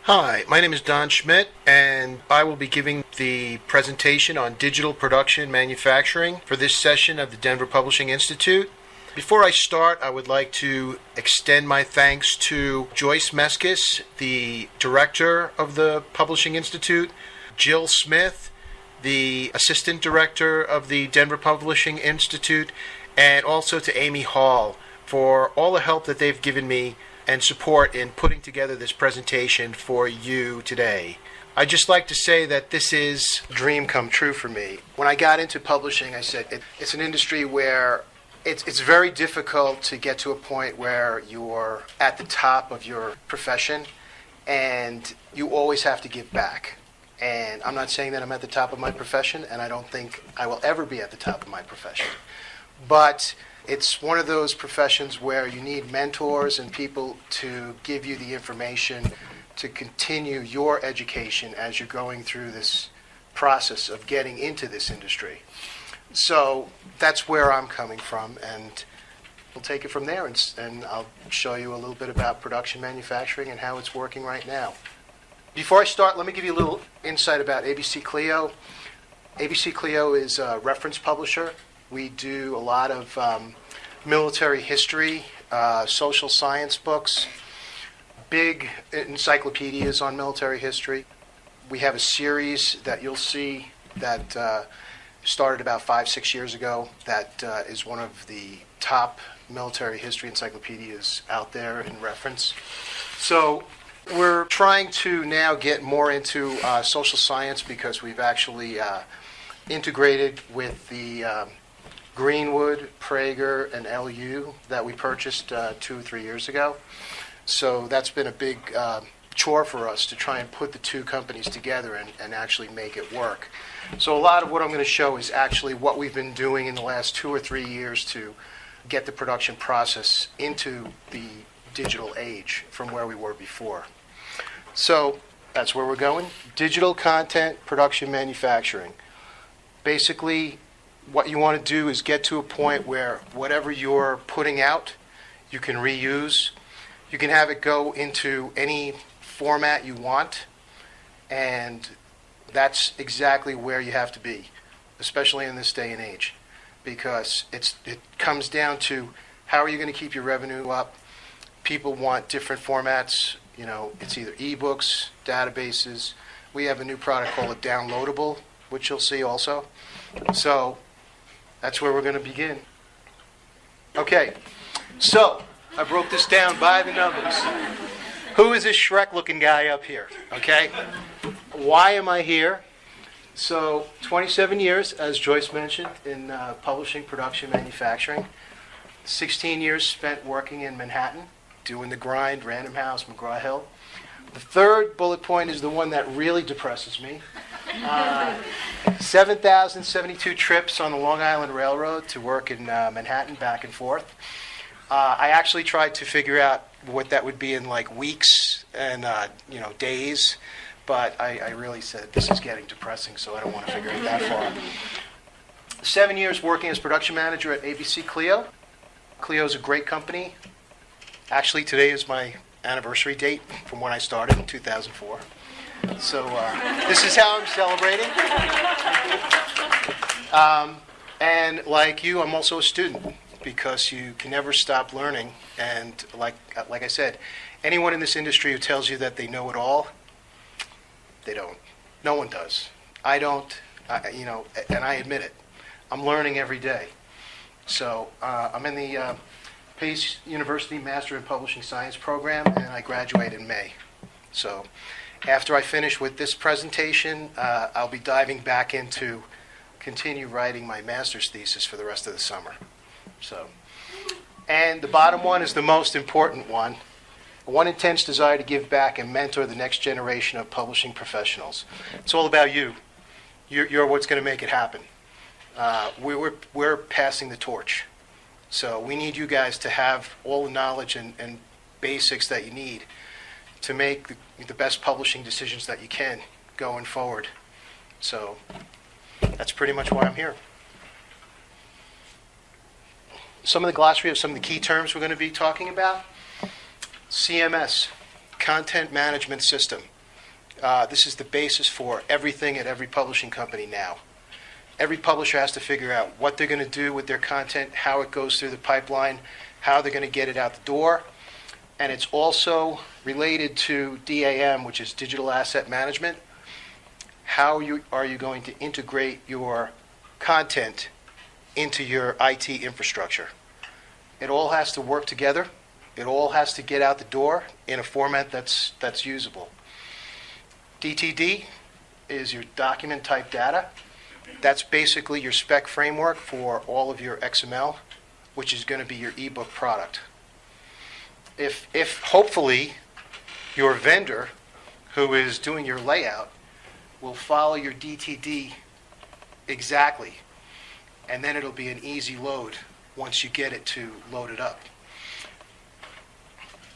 Hi, my name is Don Schmidt, and I will be giving the presentation on digital production manufacturing for this session of the Denver Publishing Institute. Before I start, I would like to extend my thanks to Joyce Meskis, the director of the Publishing Institute, Jill Smith, the assistant director of the Denver Publishing Institute, and also to Amy Hall for all the help that they've given me and support in putting together this presentation for you today. I'd just like to say that this is a dream come true for me. When I got into publishing, I said it's an industry where it's very difficult to get to a point where you're at the top of your profession and you always have to give back. And I'm not saying that I'm at the top of my profession, and I don't think I will ever be at the top of my profession. But it's one of those professions where you need mentors and people to give you the information to continue your education as you're going through this process of getting into this industry. So that's where I'm coming from, and we'll take it from there, and I'll show you a little bit about production manufacturing and how it's working right now. Before I start, let me give you a little insight about ABC Clio. ABC Clio is a reference publisher. We do a lot of military history, social science books, big encyclopedias on military history. We have a series that you'll see that started about 5-6 years ago that is one of the top military history encyclopedias out there in reference. So we're trying to now get more into social science because we've actually integrated with the Greenwood, Prager, and LU that we purchased 2 or 3 years ago. So that's been a big chore for us to try and put the two companies together and actually make it work. So a lot of what I'm going to show is actually what we've been doing in the last 2 or 3 years to get the production process into the digital age from where we were before. So that's where we're going. Digital content production manufacturing. Basically, what you want to do is get to a point where whatever you're putting out, you can reuse. You can have it go into any format you want, and that's exactly where you have to be, especially in this day and age, because it comes down to how are you going to keep your revenue up. People want different formats. It's either ebooks, databases. We have a new product called a downloadable, which you'll see also. So that's where we're going to begin. Okay, so I broke this down by the numbers. Who is this Shrek-looking guy up here? Okay, why am I here? So 27 years, as Joyce mentioned, in publishing, production, manufacturing. 16 years spent working in Manhattan, doing the grind, Random House, McGraw-Hill. The third bullet point is the one that really depresses me. 7,072 trips on the Long Island Railroad to work in Manhattan back and forth. I actually tried to figure out what that would be in like weeks and days, but I really said this is getting depressing, so I don't want to figure it that far. 7 years working as production manager at ABC Clio. Clio is a great company. Actually, today is my anniversary date from when I started in 2004. So this is how I'm celebrating. And like you, I'm also a student because you can never stop learning. And like I said, anyone in this industry who tells you that they know it all, they don't. No one does. I don't, and I admit it. I'm learning every day. So I'm in the Pace University Master in Publishing Science program, and I graduate in May. So after I finish with this presentation, I'll be diving back into continue writing my master's thesis for the rest of the summer. So, and the bottom one is the most important one. One intense desire to give back and mentor the next generation of publishing professionals. It's all about you. You're what's going to make it happen. We're passing the torch. So we need you guys to have all the knowledge and basics that you need to make the best publishing decisions that you can going forward. So that's pretty much why I'm here. Some of the glossary of some of the key terms we're going to be talking about. CMS, Content Management System. This is the basis for everything at every publishing company now. Every publisher has to figure out what they're going to do with their content, how it goes through the pipeline, how they're going to get it out the door. And it's also related to DAM, which is Digital Asset Management. How are you going to integrate your content into your IT infrastructure? It all has to work together. It all has to get out the door in a format that's usable. DTD is your document type data. That's basically your spec framework for all of your XML, which is going to be your ebook product. If hopefully your vendor who is doing your layout will follow your DTD exactly, and then it'll be an easy load once you get it to load it up.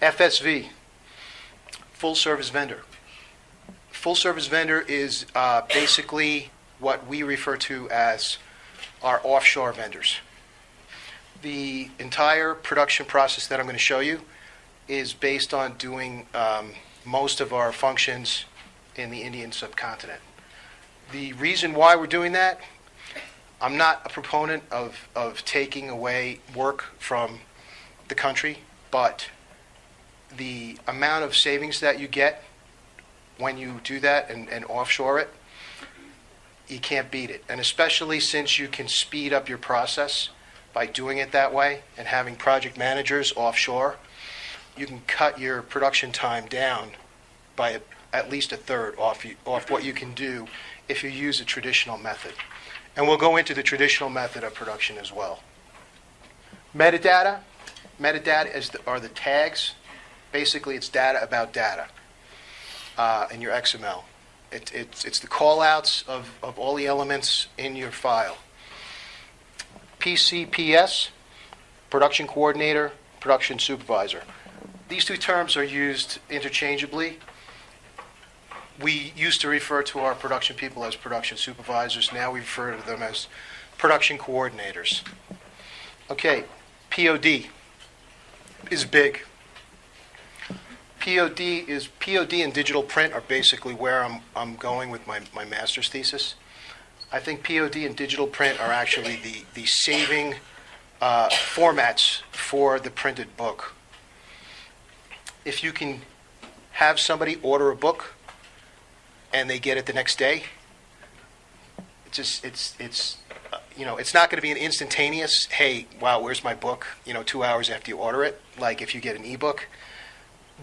FSV, full service vendor. Full service vendor is basically what we refer to as our offshore vendors. The entire production process that I'm going to show you is based on doing most of our functions in the Indian subcontinent. The reason why we're doing that, I'm not a proponent of taking away work from the country, but the amount of savings that you get when you do that and offshore it, you can't beat it. And especially since you can speed up your process by doing it that way and having project managers offshore, you can cut your production time down by at least a third off what you can do if you use a traditional method. And we'll go into the traditional method of production as well. Metadata. Metadata are the tags. Basically, it's data about data in your XML. It's the call-outs of all the elements in your file. PCPS, production coordinator, production supervisor. These two terms are used interchangeably. We used to refer to our production people as production supervisors. Now we refer to them as production coordinators. Okay, POD is big. POD and digital print are basically where I'm going with my master's thesis. I think POD and digital print are actually the saving formats for the printed book. If you can have somebody order a book and they get it the next day, it's not going to be an instantaneous, hey, wow, where's my book, 2 hours after you order it, like if you get an ebook.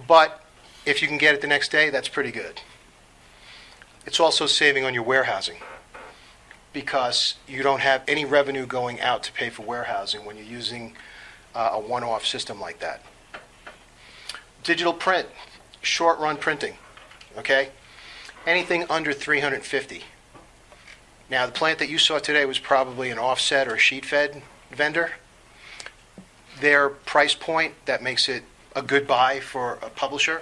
But if you can get it the next day, that's pretty good. It's also saving on your warehousing because you don't have any revenue going out to pay for warehousing when you're using a one-off system like that. Digital print, short-run printing, okay? Anything under 350. Now, the plant that you saw today was probably an offset or a sheet-fed vendor. Their price point that makes it a good buy for a publisher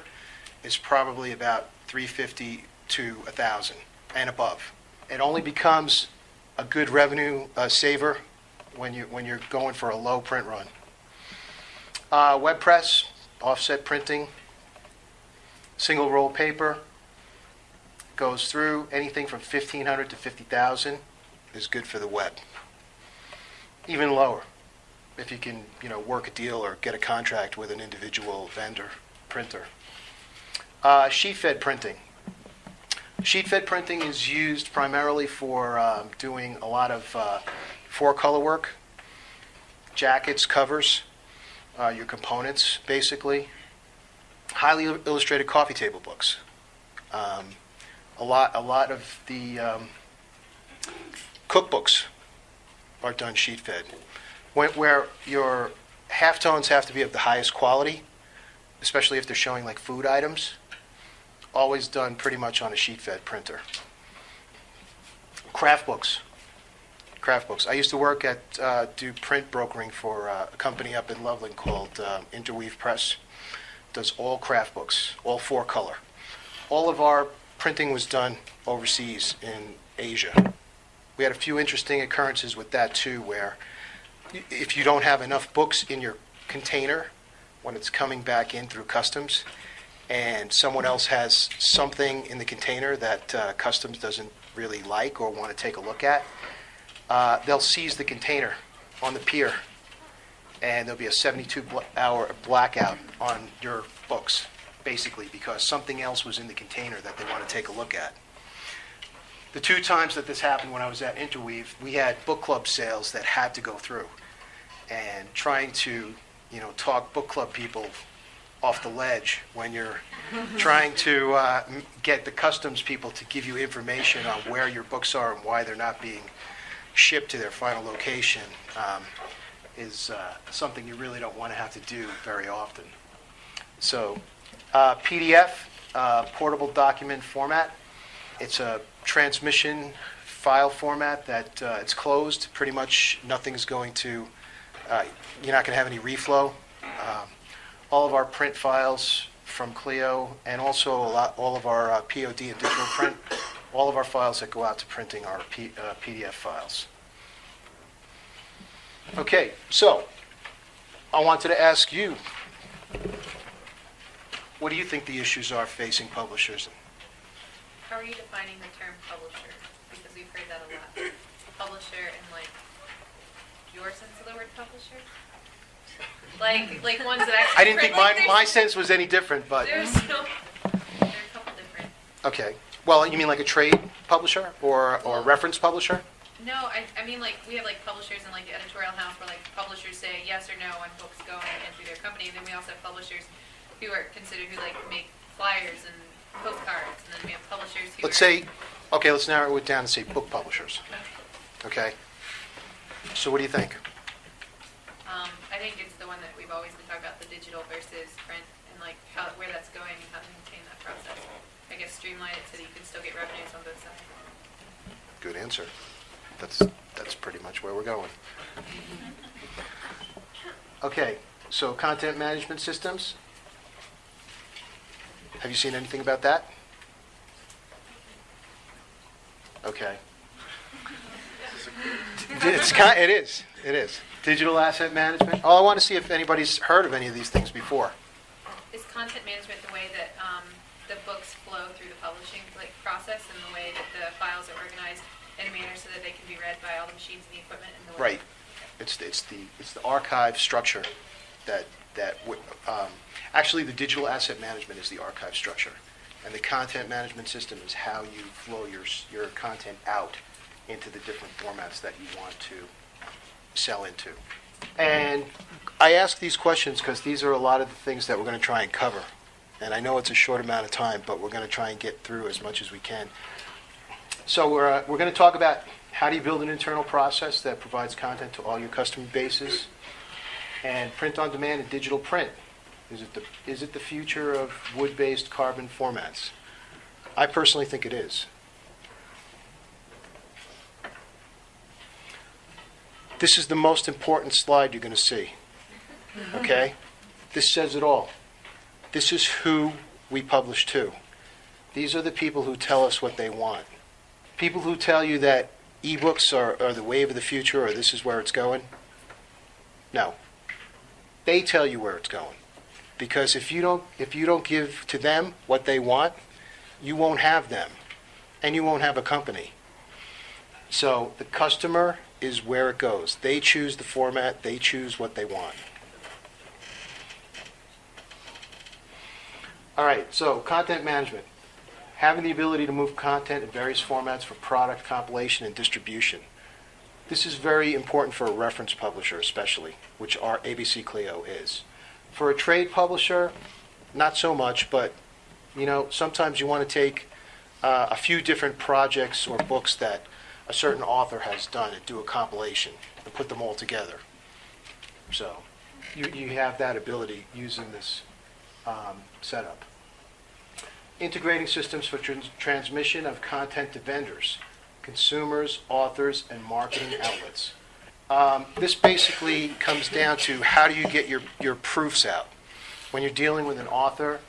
is probably about $350 to $1,000 and above. It only becomes a good revenue saver when you're going for a low print run. Web press, offset printing, single roll paper goes through anything from 1,500 to 50,000 is good for the web. Even lower, if you can, work a deal or get a contract with an individual vendor printer. Sheet-fed printing. Sheet-fed printing is used primarily for doing a lot of four-color work, jackets, covers, your components, basically. Highly illustrated coffee table books. A lot of the cookbooks are done sheet-fed. Where your halftones have to be of the highest quality, especially if they're showing like food items, always done pretty much on a sheet-fed printer. Craft books. I used to work do print brokering for a company up in Loveland called Interweave Press. Does all craft books, all four-color. All of our printing was done overseas in Asia. We had a few interesting occurrences with that too, where if you don't have enough books in your container when it's coming back in through customs, and someone else has something in the container that Customs doesn't really like or want to take a look at, they'll seize the container on the pier, and there'll be a 72-hour blackout on your books, basically, because something else was in the container that they want to take a look at. The 2 times that this happened when I was at Interweave, we had book club sales that had to go through, and trying to, talk book club people off the ledge when you're trying to get the Customs people to give you information on where your books are and why they're not being shipped to their final location is something you really don't want to have to do very often. So PDF, portable document format. It's a transmission file format that it's closed. Pretty much nothing's going to, you're not going to have any reflow. All of our print files from Clio, and also all of our POD and digital print, all of our files that go out to printing are PDF files. Okay, so I wanted to ask you, what do you think the issues are facing publishers? How are you defining the term publisher? Because we've heard that a lot. Publisher and your sense of the word publisher? Like ones that actually I didn't think my sense was any different, but... There are a couple different. Okay. Well, you mean like a trade publisher or a reference publisher? No, I mean we have publishers in the editorial house where publishers say yes or no on books going in through their company, and then we also have publishers who are considered who make flyers and postcards, and then we have publishers who let's narrow it down and say book publishers. Okay. So what do you think? I think it's the one that we've always been talking about, the digital versus print, and where that's going and how to maintain that process. I guess streamline it so that you can still get revenues on both sides. Good answer. That's pretty much where we're going. Okay, so content management systems. Have you seen anything about that? Okay. It is. Digital asset management. Oh, I want to see if anybody's heard of any of these things before. Is content management the way that the books flow through the publishing process, and the way that the files are organized in a manner so that they can be read by all the machines and the equipment in the Right. It's the archive structure that actually the digital asset management is the archive structure, and the content management system is how you flow your content out into the different formats that you want to sell into. And I ask these questions because these are a lot of the things that we're going to try and cover. And I know it's a short amount of time, but we're going to try and get through as much as we can. So we're going to talk about how do you build an internal process that provides content to all your customer bases, and print on demand and digital print. Is it the future of wood-based carbon formats? I personally think it is. This is the most important slide you're going to see. Okay? This says it all. This is who we publish to. These are the people who tell us what they want. People who tell you that ebooks are the wave of the future, or this is where it's going. No. They tell you where it's going. Because if you don't give to them what they want, you won't have them. And you won't have a company. So the customer is where it goes. They choose the format. They choose what they want. All right, so content management. Having the ability to move content in various formats for product compilation and distribution. This is very important for a reference publisher especially, which our ABC Clio is. For a trade publisher, not so much, but sometimes you want to take a few different projects or books that a certain author has done and do a compilation and put them all together. So you have that ability using this setup. Integrating systems for transmission of content to vendors, consumers, authors, and marketing outlets. This basically comes down to how do you get your proofs out. When you're dealing with an author,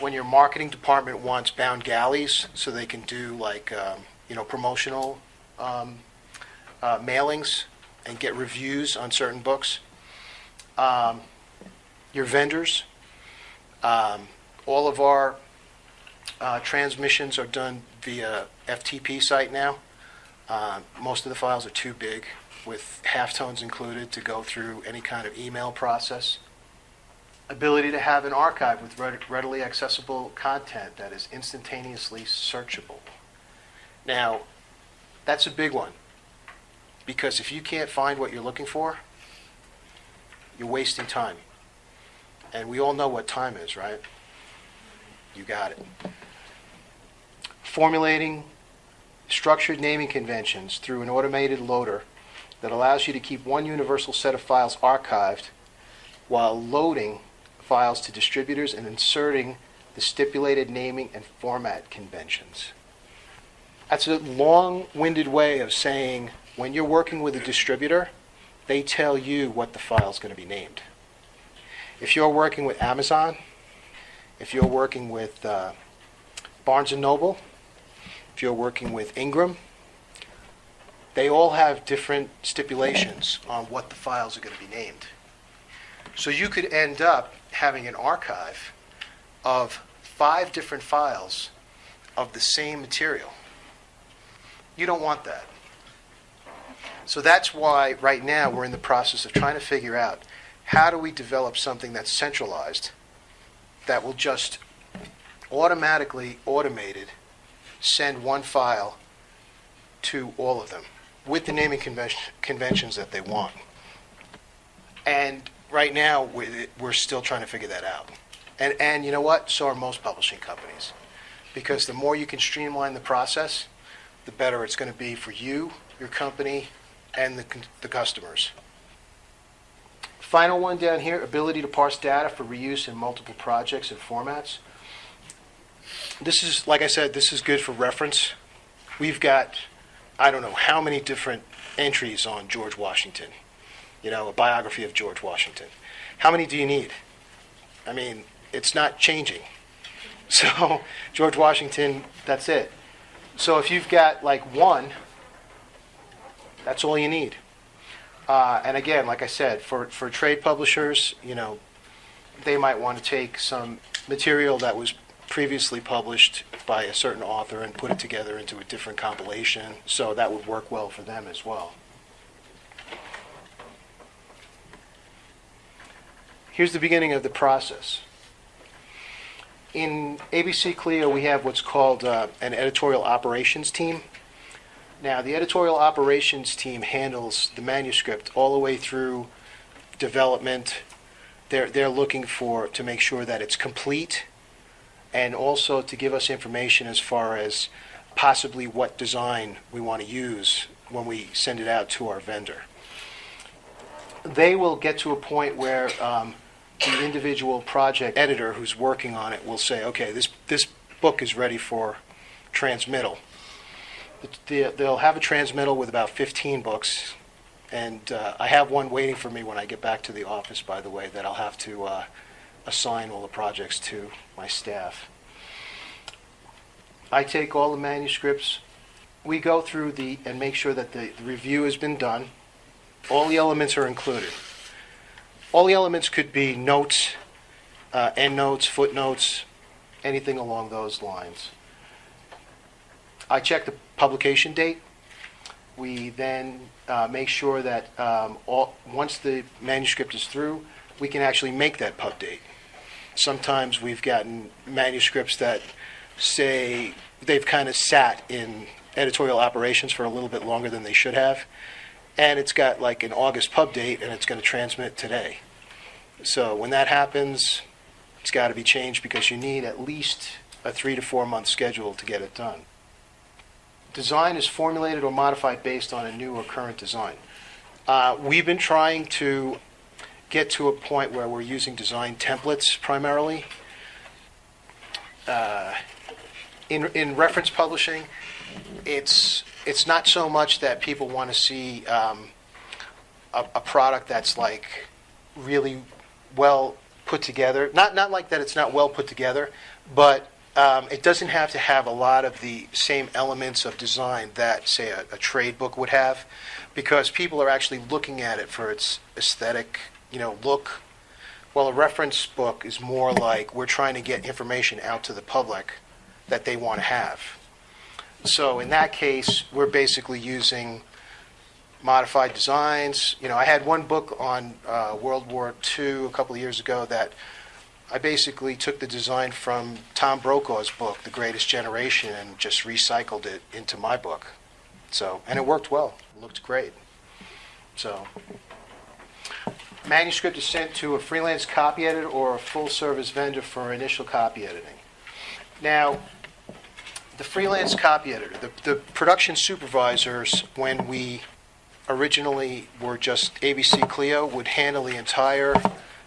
when your marketing department wants bound galleys so they can do promotional mailings and get reviews on certain books. Your vendors, All of our transmissions are done via FTP site now. Most of the files are too big, with halftones included, to go through any kind of email process. Ability to have an archive with readily accessible content that is instantaneously searchable. Now, that's a big one, because if you can't find what you're looking for, you're wasting time. And we all know what time is, right? You got it. Formulating structured naming conventions through an automated loader that allows you to keep one universal set of files archived while loading files to distributors and inserting the stipulated naming and format conventions. That's a long-winded way of saying when you're working with a distributor, they tell you what the file's going to be named. If you're working with Amazon, if you're working with Barnes & Noble, if you're working with Ingram, they all have different stipulations on what the files are going to be named. So you could end up having an archive of 5 different files of the same material. You don't want that. So that's why right now we're in the process of trying to figure out how do we develop something that's centralized that will just automatically, automated, send one file to all of them with the naming conventions that they want. And right now, we're still trying to figure that out. And you know what? So are most publishing companies. Because the more you can streamline the process, the better it's going to be for you, your company, and the customers. Final one down here, ability to parse data for reuse in multiple projects and formats. This is, like I said, this is good for reference. We've got, I don't know how many different entries on George Washington. You know, a biography of George Washington. How many do you need? I mean, it's not changing. So, George Washington, that's it. So if you've got like one, that's all you need. And again, like I said, for trade publishers, you know, they might want to take some material that was previously published by a certain author and put it together into a different compilation. So that would work well for them as well. Here's the beginning of the process. In ABC Clio, we have what's called an editorial operations team. Now, the editorial operations team handles the manuscript all the way through development. They're looking to make sure that it's complete, and also to give us information as far as possibly what design we want to use when we send it out to our vendor. They will get to a point where the individual project editor who's working on it will say, okay, this book is ready for transmittal. They'll have a transmittal with about 15 books, and I have one waiting for me when I get back to the office, by the way, that I'll have to assign all the projects to my staff. I take all the manuscripts. We go through and make sure that the review has been done. All the elements are included. All the elements could be notes, endnotes, footnotes, anything along those lines. I check the publication date. We then make sure that once the manuscript is through, we can actually make that pub date. Sometimes we've gotten manuscripts that say they've kind of sat in editorial operations for a little bit longer than they should have, and it's got like an August pub date and it's going to transmit today. So when that happens, it's got to be changed because you need at least a 3 to 4 month schedule to get it done. Design is formulated or modified based on a new or current design. We've been trying to get to a point where we're using design templates primarily. In reference publishing, it's not so much that people want to see a product that's like really well put together. Not like that it's not well put together, but it doesn't have to have a lot of the same elements of design that, say, a trade book would have, because people are actually looking at it for its aesthetic, look, Well, a reference book is more like we're trying to get information out to the public that they want to have. So in that case, we're basically using modified designs. I had one book on World War II a couple of years ago that I basically took the design from Tom Brokaw's book, The Greatest Generation, and just recycled it into my book. And it worked well. It looked great. Manuscript is sent to a freelance copy editor or a full-service vendor for initial copy editing. Now, the freelance copy editor, the production supervisors, when we originally were just ABC Clio, would handle the entire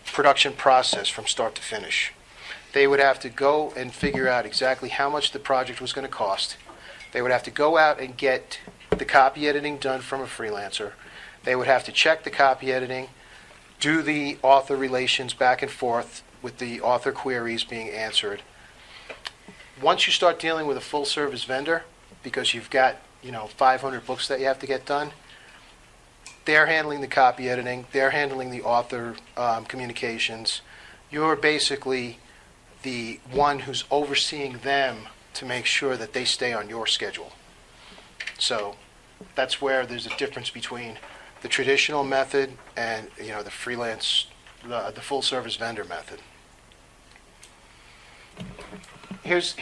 production process from start to finish. They would have to go and figure out exactly how much the project was going to cost. They would have to go out and get the copy editing done from a freelancer. They would have to check the copy editing, do the author relations back and forth with the author queries being answered. Once you start dealing with a full-service vendor, because you've got 500 books that you have to get done, they're handling the copy editing, they're handling the author communications. You're basically the one who's overseeing them to make sure that they stay on your schedule. So that's where there's a difference between the traditional method and the freelance, the full-service vendor method. Here's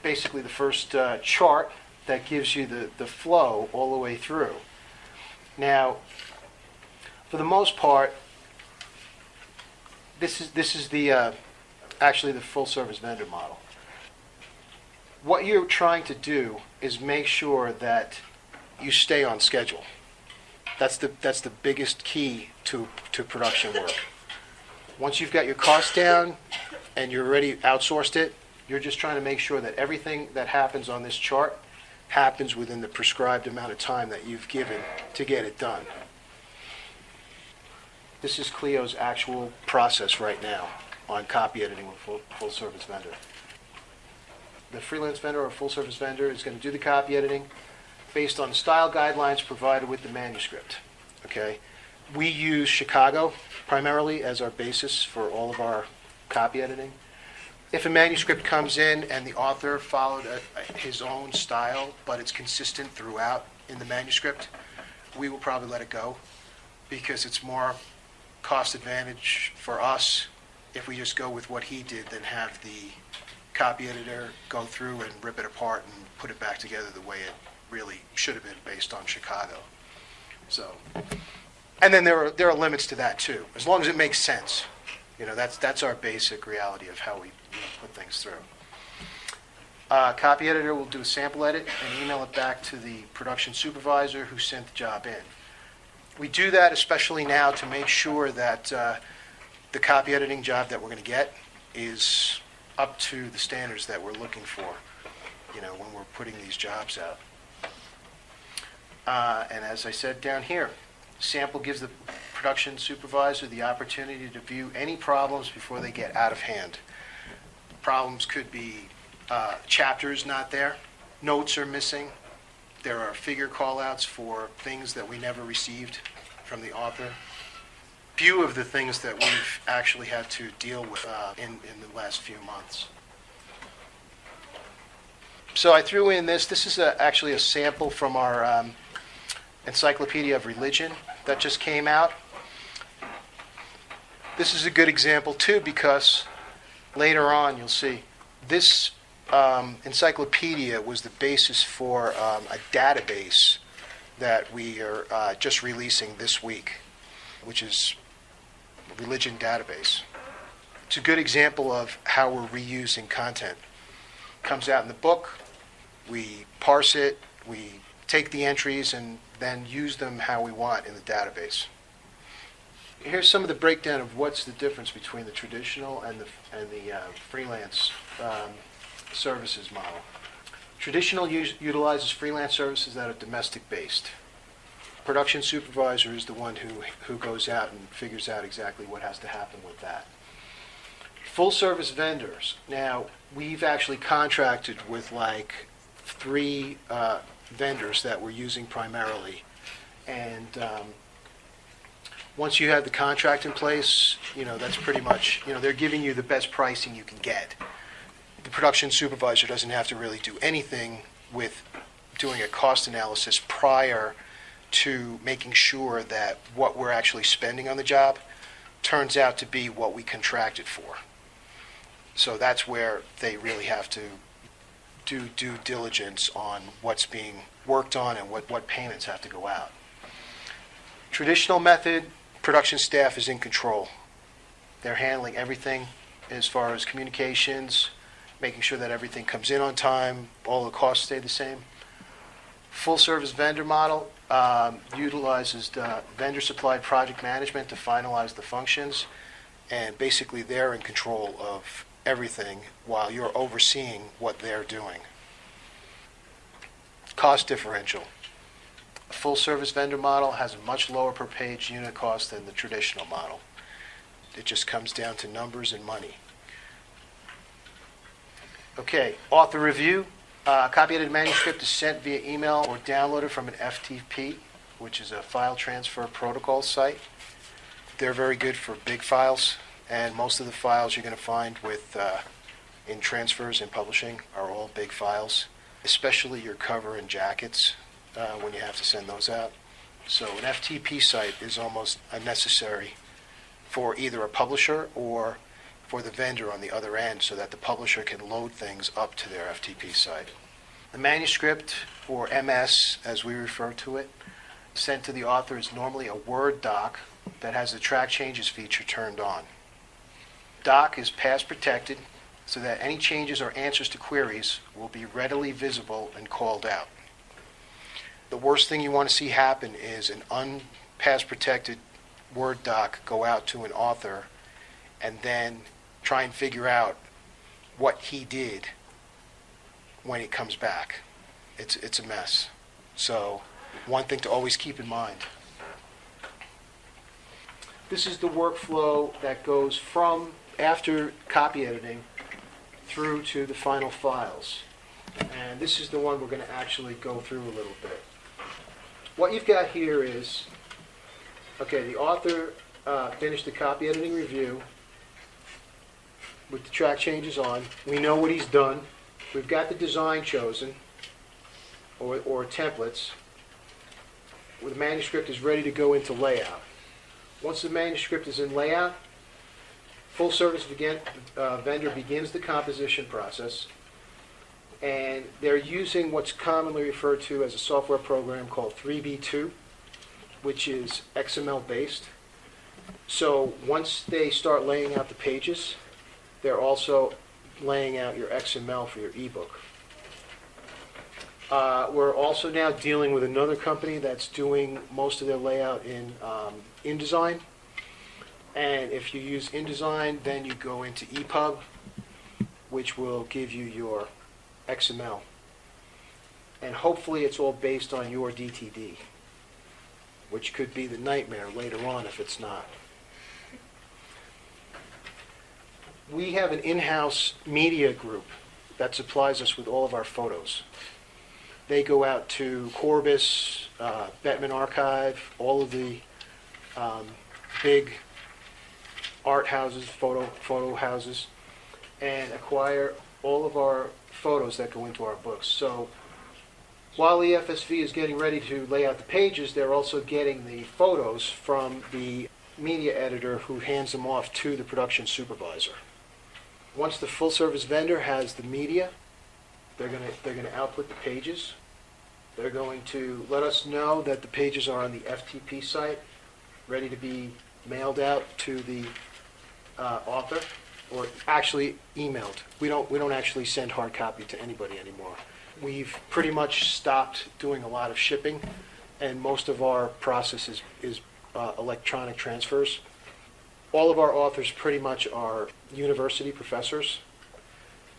basically the first chart that gives you the flow all the way through. Now, for the most part, this is the actually the full-service vendor model. What you're trying to do is make sure that you stay on schedule. That's the biggest key to production work. Once you've got your costs down and you're already outsourced it, you're just trying to make sure that everything that happens on this chart happens within the prescribed amount of time that you've given to get it done. This is Clio's actual process right now on copy editing with full-service vendor. The freelance vendor or full-service vendor is going to do the copy editing based on the style guidelines provided with the manuscript. Okay, we use Chicago primarily as our basis for all of our copy editing. If a manuscript comes in and the author followed his own style, but it's consistent throughout in the manuscript, we will probably let it go because it's more cost advantage for us if we just go with what he did than have the copy editor go through and rip it apart and put it back together the way it really should have been based on Chicago. And then there are limits to that too, as long as it makes sense. That's our basic reality of how we put things through. Copy editor will do a sample edit and email it back to the production supervisor who sent the job in. We do that especially now to make sure that the copy editing job that we're going to get is up to the standards that we're looking for, when we're putting these jobs out. And as I said down here, sample gives the production supervisor the opportunity to view any problems before they get out of hand. Problems could be chapters not there, notes are missing, there are figure callouts for things that we never received from the author. Few of the things that we've actually had to deal with in the last few months. So I threw in this is actually a sample from our Encyclopedia of Religion that just came out. This is a good example too because later on you'll see this encyclopedia was the basis for a database that we are just releasing this week, which is a religion database. It's a good example of how we're reusing content. It comes out in the book, we parse it, we take the entries and then use them how we want in the database. Here's some of the breakdown of what's the difference between the traditional and the freelance services model. Traditional utilizes freelance services that are domestic based. Production supervisor is the one who goes out and figures out exactly what has to happen with that. Full service vendors. Now, we've actually contracted with like 3 vendors that we're using primarily. And Once you have the contract in place, that's pretty much, they're giving you the best pricing you can get. The production supervisor doesn't have to really do anything with doing a cost analysis prior to making sure that what we're actually spending on the job turns out to be what we contracted for. So that's where they really have to do due diligence on what's being worked on and what payments have to go out. Traditional method, production staff is in control. They're handling everything as far as communications, making sure that everything comes in on time, all the costs stay the same. Full service vendor model utilizes the vendor supplied project management to finalize the functions, and basically they're in control of everything while you're overseeing what they're doing. Cost differential. A full service vendor model has a much lower per page unit cost than the traditional model. It just comes down to numbers and money. Okay, author review. Copy edited manuscript is sent via email or downloaded from an FTP, which is a file transfer protocol site. They're very good for big files, and most of the files you're going to find in transfers and publishing are all big files, especially your cover and jackets when you have to send those out. So an FTP site is almost unnecessary for either a publisher or for the vendor on the other end, so that the publisher can load things up to their FTP site. The manuscript, or MS as we refer to it, sent to the author is normally a Word doc that has the track changes feature turned on. Doc is pass protected so that any changes or answers to queries will be readily visible and called out. The worst thing you want to see happen is an unpass protected Word doc go out to an author and then try and figure out what he did when it comes back. It's a mess. So one thing to always keep in mind. This is the workflow that goes from after copy editing through to the final files. And this is the one we're going to actually go through a little bit. What you've got here is, okay, the author finished the copy editing review with the track changes on. We know what he's done. We've got the design chosen, or templates. The manuscript is ready to go into layout. Once the manuscript is in layout, full service vendor begins the composition process, and they're using what's commonly referred to as a software program called 3B2, which is XML based. So once they start laying out the pages, they're also laying out your XML for your ebook. We're also now dealing with another company that's doing most of their layout in InDesign. And if you use InDesign, then you go into EPUB, which will give you your XML. And hopefully it's all based on your DTD, which could be the nightmare later on if it's not. We have an in-house media group that supplies us with all of our photos. They go out to Corbis, Bettman Archive, all of the big art houses, photo houses, and acquire all of our photos that go into our books. So while the FSV is getting ready to lay out the pages, they're also getting the photos from the media editor who hands them off to the production supervisor. Once the full service vendor has the media, they're going to output the pages. They're going to let us know that the pages are on the FTP site, ready to be mailed out to the author, or actually emailed. We don't actually send hard copy to anybody anymore. We've pretty much stopped doing a lot of shipping, and most of our process is electronic transfers. All of our authors pretty much are university professors,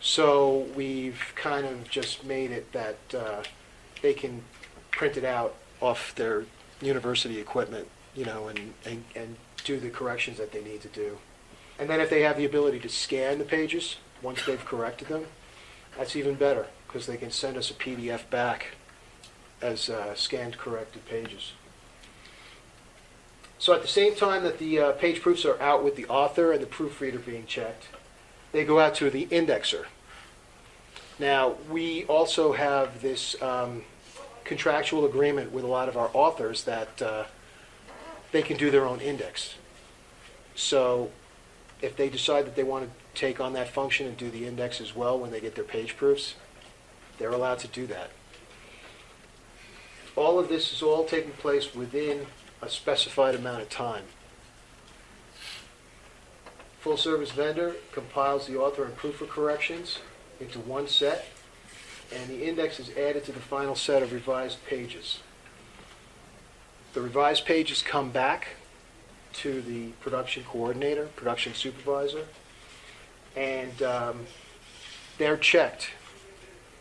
so we've kind of just made it that they can print it out off their university equipment, and do the corrections that they need to do. And then if they have the ability to scan the pages once they've corrected them, that's even better, because they can send us a PDF back as scanned corrected pages. So at the same time that the page proofs are out with the author and the proofreader being checked, they go out to the indexer. Now, we also have this contractual agreement with a lot of our authors that they can do their own index. So if they decide that they want to take on that function and do the index as well when they get their page proofs, they're allowed to do that. All of this is all taking place within a specified amount of time. Full service vendor compiles the author and proofer corrections into one set, and the index is added to the final set of revised pages. The revised pages come back to the production coordinator, production supervisor, and they're checked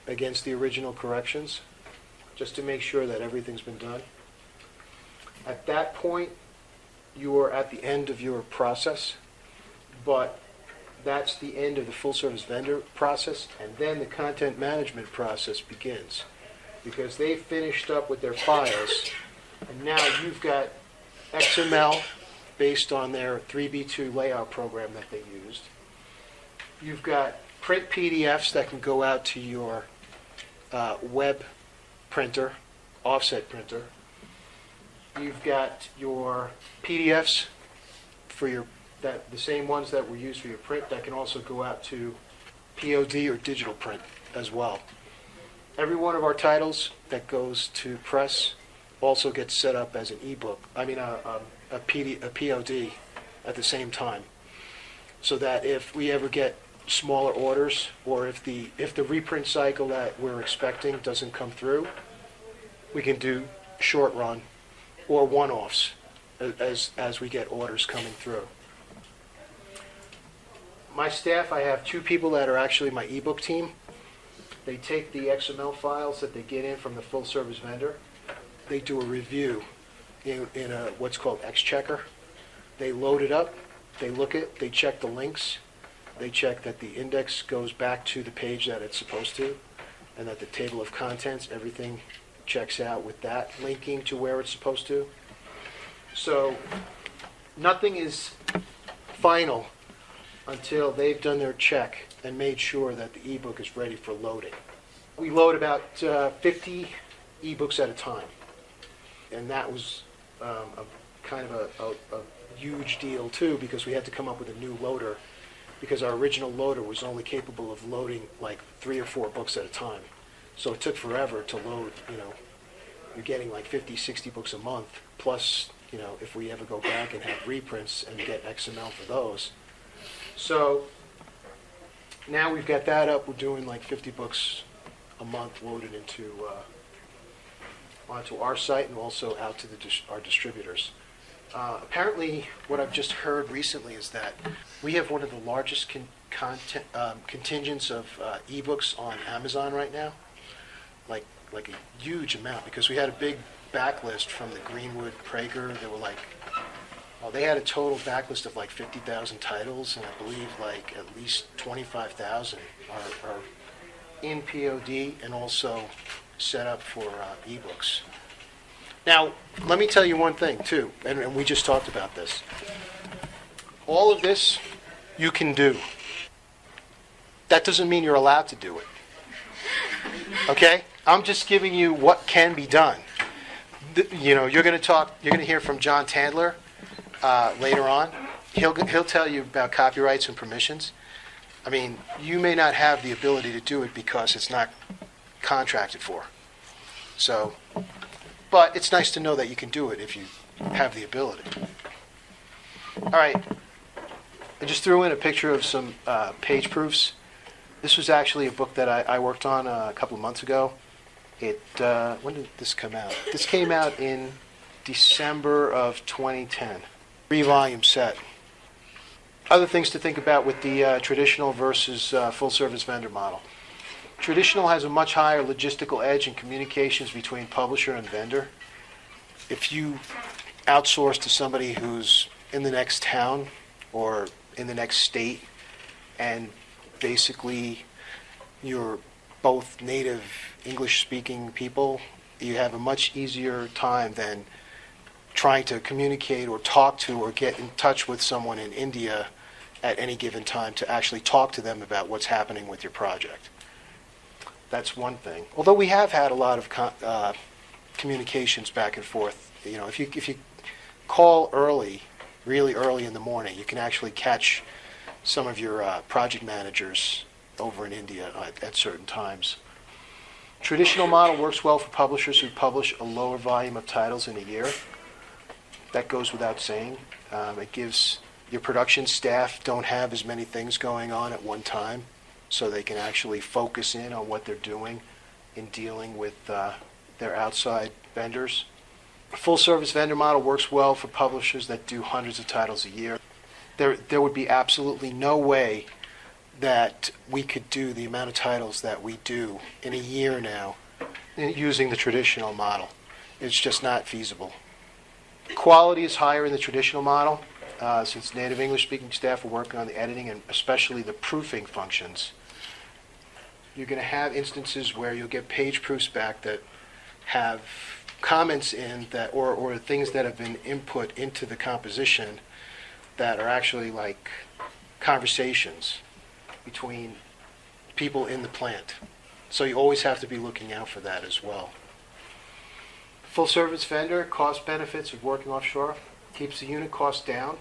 against the original corrections just to make sure that everything's been done. At that point, you are at the end of your process, but that's the end of the full service vendor process, and then the content management process begins, because they've finished up with their files, and now you've got XML based on their 3B2 layout program that they used. You've got print PDFs that can go out to your web printer, offset printer. You've got your PDFs for your the same ones that were used for your print that can also go out to POD or digital print as well. Every one of our titles that goes to press also gets set up as an ebook. I mean a POD at the same time, so that if we ever get smaller orders, or if the reprint cycle that we're expecting doesn't come through, we can do short run or one-offs as we get orders coming through. My staff, I have 2 people that are actually my ebook team. They take the XML files that they get in from the full service vendor. They do a review in a what's called X-Checker. They load it up, they look at, they check the links, they check that the index goes back to the page that it's supposed to, and that the table of contents, everything checks out with that linking to where it's supposed to. So nothing is final until they've done their check and made sure that the ebook is ready for loading. We load about 50 ebooks at a time, and that was kind of a huge deal too, because we had to come up with a new loader, because our original loader was only capable of loading like 3 or 4 books at a time. So it took forever to load, you're getting like 50, 60 books a month, plus, if we ever go back and have reprints and get XML for those. So now we've got that up, we're doing like 50 books a month loaded into onto our site and also out to our distributors. Apparently, what I've just heard recently is that we have one of the largest contingents of ebooks on Amazon right now, like a huge amount, because we had a big backlist from the Greenwood Prager. They were they had a total backlist of like 50,000 titles, and I believe like at least 25,000 are in POD and also set up for ebooks. Now, let me tell you one thing too, and we just talked about this. All of this you can do. That doesn't mean you're allowed to do it. Okay? I'm just giving you what can be done. You're going to hear from John Tandler later on. He'll tell you about copyrights and permissions. I mean, you may not have the ability to do it because it's not contracted for. So, but it's nice to know that you can do it if you have the ability. All right. I just threw in a picture of some page proofs. This was actually a book that I worked on a couple of months ago. When did this come out? This came out in December of 2010. 3-volume set. Other things to think about with the traditional versus full-service vendor model. Traditional has a much higher logistical edge in communications between publisher and vendor. If you outsource to somebody who's in the next town or in the next state, and basically you're both native English-speaking people, you have a much easier time than trying to communicate or talk to or get in touch with someone in India at any given time to actually talk to them about what's happening with your project. That's one thing. Although we have had a lot of communications back and forth. If you call early, really early in the morning, you can actually catch some of your project managers over in India at certain times. Traditional model works well for publishers who publish a lower volume of titles in a year. That goes without saying. It gives your production staff don't have as many things going on at one time, so they can actually focus in on what they're doing in dealing with their outside vendors. A full-service vendor model works well for publishers that do hundreds of titles a year. There would be absolutely no way that we could do the amount of titles that we do in a year now using the traditional model. It's just not feasible. Quality is higher in the traditional model since native English-speaking staff are working on the editing and especially the proofing functions. You're going to have instances where you'll get page proofs back that have comments in that or things that have been input into the composition that are actually like conversations between people in the plant. So you always have to be looking out for that as well. Full service vendor, cost benefits of working offshore, keeps the unit cost down.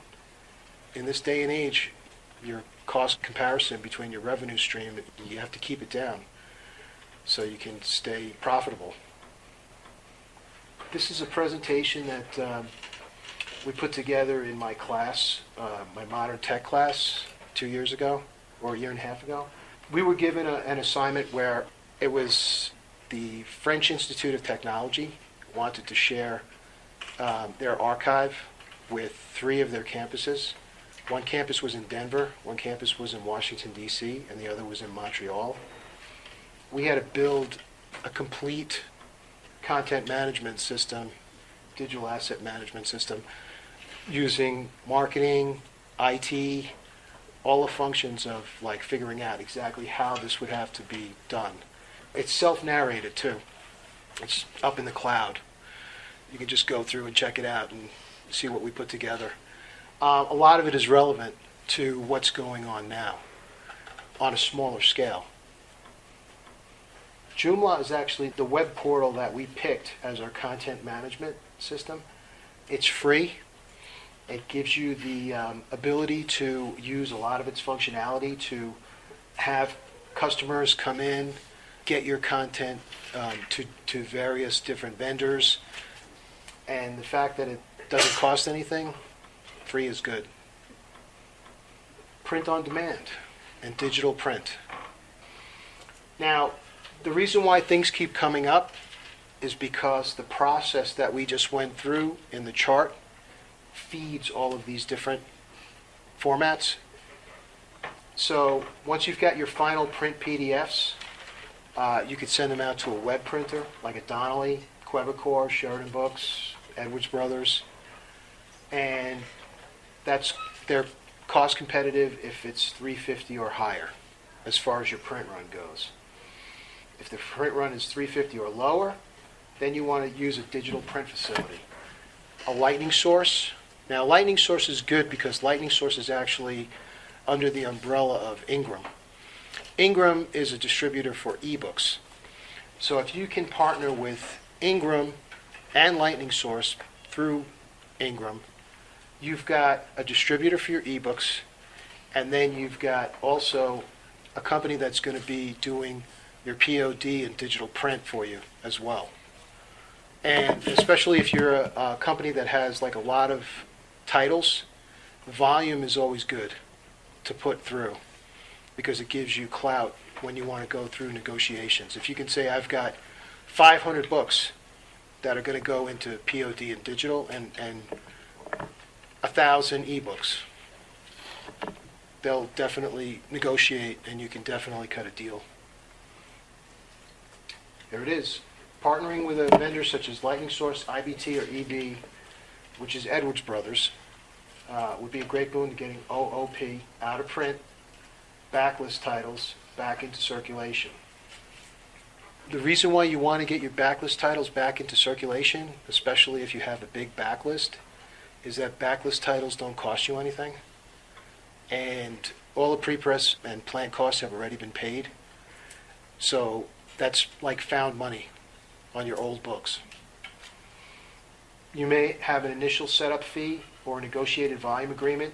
In this day and age, your cost comparison between your revenue stream, you have to keep it down so you can stay profitable. This is a presentation that we put together in my class, my modern tech class, 2 years ago, or a year and a half ago. We were given an assignment where it was the French Institute of Technology wanted to share their archive with 3 of their campuses. One campus was in Denver, one campus was in Washington, D.C., and the other was in Montreal. We had to build a complete content management system, digital asset management system, using marketing, IT, all the functions of like figuring out exactly how this would have to be done. It's self-narrated too. It's up in the cloud. You can just go through and check it out and see what we put together. A lot of it is relevant to what's going on now on a smaller scale. Joomla is actually the web portal that we picked as our content management system. It's free. It gives you the ability to use a lot of its functionality to have customers come in, get your content to various different vendors. And the fact that it doesn't cost anything, free is good. Print on demand and digital print. Now, the reason why things keep coming up is because the process that we just went through in the chart feeds all of these different formats. So once you've got your final print PDFs, you could send them out to a web printer like a Donnelly, Quebecor, Sheridan Books, Edwards Brothers, and they're cost competitive if it's $350 or higher as far as your print run goes. If the print run is $350 or lower, then you want to use a digital print facility. A Lightning Source. Now, Lightning Source is good because Lightning Source is actually under the umbrella of Ingram. Ingram is a distributor for ebooks. So if you can partner with Ingram and Lightning Source through Ingram, you've got a distributor for your ebooks, and then you've got also a company that's going to be doing your POD and digital print for you as well. And especially if you're a company that has like a lot of titles, volume is always good to put through because it gives you clout when you want to go through negotiations. If you can say, I've got 500 books that are going to go into POD and digital and 1,000 ebooks, they'll definitely negotiate and you can definitely cut a deal. There it is. Partnering with a vendor such as Lightning Source, IBT, or EB, which is Edwards Brothers, would be a great boon to getting OOP out of print, backlist titles back into circulation. The reason why you want to get your backlist titles back into circulation, especially if you have a big backlist, is that backlist titles don't cost you anything. And all the prepress and plant costs have already been paid. So that's like found money on your old books. You may have an initial setup fee or a negotiated volume agreement,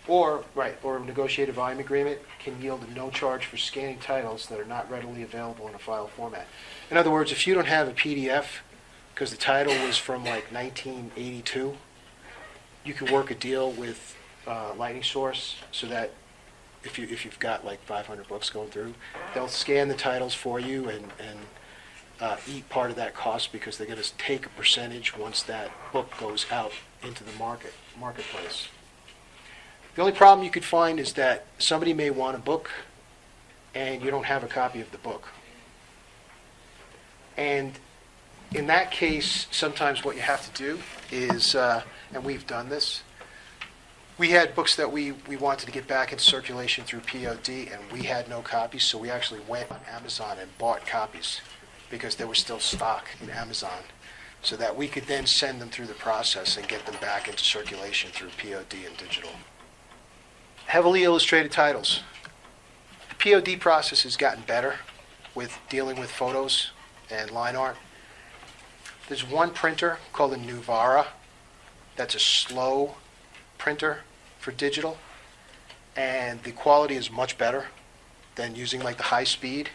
or a negotiated volume agreement can yield a no charge for scanning titles that are not readily available in a file format. In other words, if you don't have a PDF because the title was from like 1982, you can work a deal with Lightning Source so that if you've got like 500 books going through, they'll scan the titles for you and eat part of that cost because they're going to take a percentage once that book goes out into the marketplace. The only problem you could find is that somebody may want a book and you don't have a copy of the book. And in that case, sometimes what you have to do is, and we've done this, we had books that we wanted to get back into circulation through POD and we had no copies, so we actually went on Amazon and bought copies because there was still stock in Amazon, so that we could then send them through the process and get them back into circulation through POD and digital. Heavily illustrated titles. The POD process has gotten better with dealing with photos and line art. There's one printer called a Nuvara that's a slow printer for digital, and the quality is much better than using like the high speed.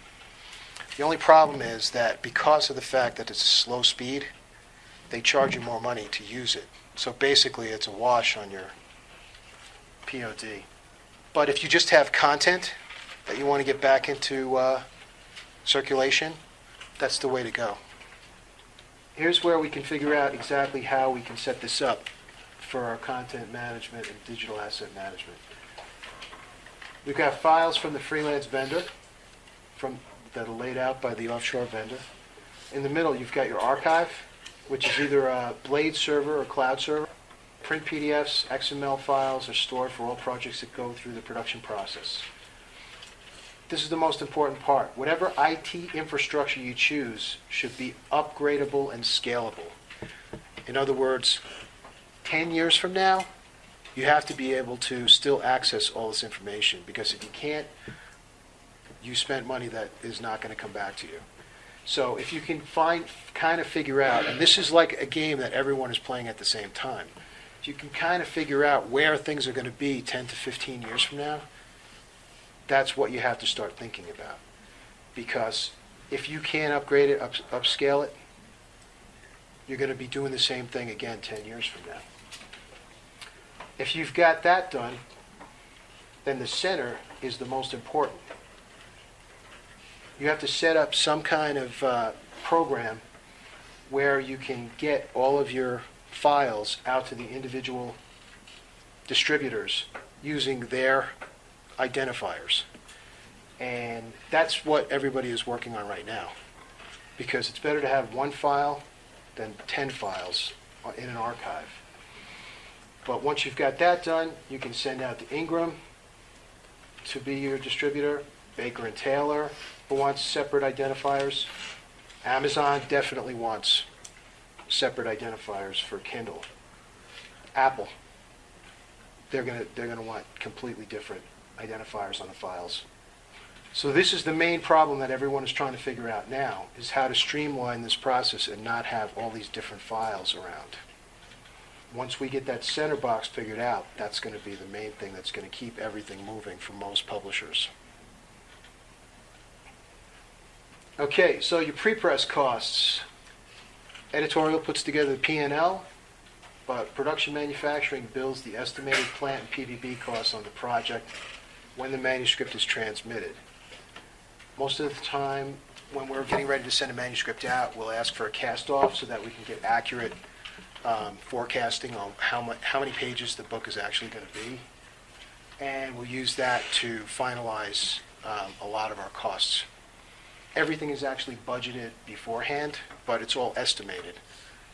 The only problem is that because of the fact that it's a slow speed, they charge you more money to use it. So basically it's a wash on your POD. But if you just have content that you want to get back into circulation, that's the way to go. Here's where we can figure out exactly how we can set this up for our content management and digital asset management. We've got files from the freelance vendor that are laid out by the offshore vendor. In the middle, you've got your archive, which is either a Blade server or cloud server. Print PDFs, XML files are stored for all projects that go through the production process. This is the most important part. Whatever IT infrastructure you choose should be upgradable and scalable. In other words, 10 years from now, you have to be able to still access all this information, because if you can't, you spent money that is not going to come back to you. So if you can kind of figure out, and this is like a game that everyone is playing at the same time, if you can kind of figure out where things are going to be 10 to 15 years from now, that's what you have to start thinking about. Because if you can't upgrade it, upscale it, you're going to be doing the same thing again 10 years from now. If you've got that done, then the center is the most important. You have to set up some kind of program where you can get all of your files out to the individual distributors using their identifiers. And that's what everybody is working on right now, because it's better to have one file than 10 files in an archive. But once you've got that done, you can send out to Ingram to be your distributor, Baker and Taylor, who wants separate identifiers. Amazon definitely wants separate identifiers for Kindle. Apple, they're going to want completely different identifiers on the files. So this is the main problem that everyone is trying to figure out now, is how to streamline this process and not have all these different files around. Once we get that center box figured out, that's going to be the main thing that's going to keep everything moving for most publishers. Okay, so your prepress costs. Editorial puts together the P&L, but production manufacturing bills the estimated plant and PVB costs on the project when the manuscript is transmitted. Most of the time, when we're getting ready to send a manuscript out, we'll ask for a cast-off so that we can get accurate forecasting on how many pages the book is actually going to be. And we'll use that to finalize a lot of our costs. Everything is actually budgeted beforehand, but it's all estimated.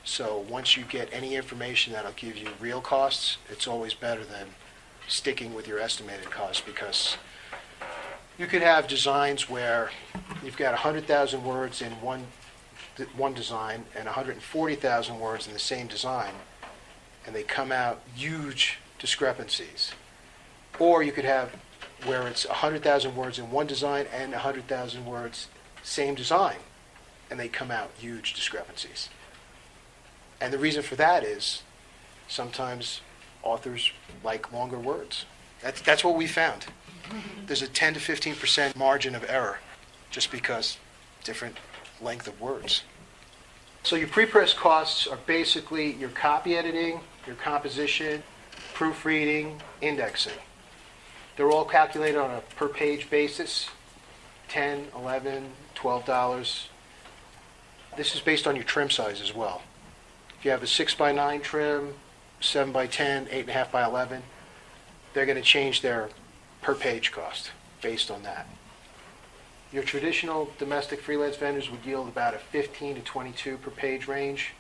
So once you get any information that'll give you real costs, it's always better than sticking with your estimated costs, because You could have designs where you've got 100,000 words in one design and 140,000 words in the same design, and they come out huge discrepancies. Or you could have where it's 100,000 words in one design and 100,000 words same design, and they come out huge discrepancies. And the reason for that is sometimes authors like longer words. That's what we found. There's a 10 to 15% margin of error just because different length of words. So your prepress costs are basically your copy editing, your composition, proofreading, indexing. They're all calculated on a per page basis, $10, $11, $12. This is based on your trim size as well. If you have a 6x9 trim, 7x10, 8.5x11, they're going to change their per page cost based on that. Your traditional domestic freelance vendors would yield about a 15 to 22 per page range.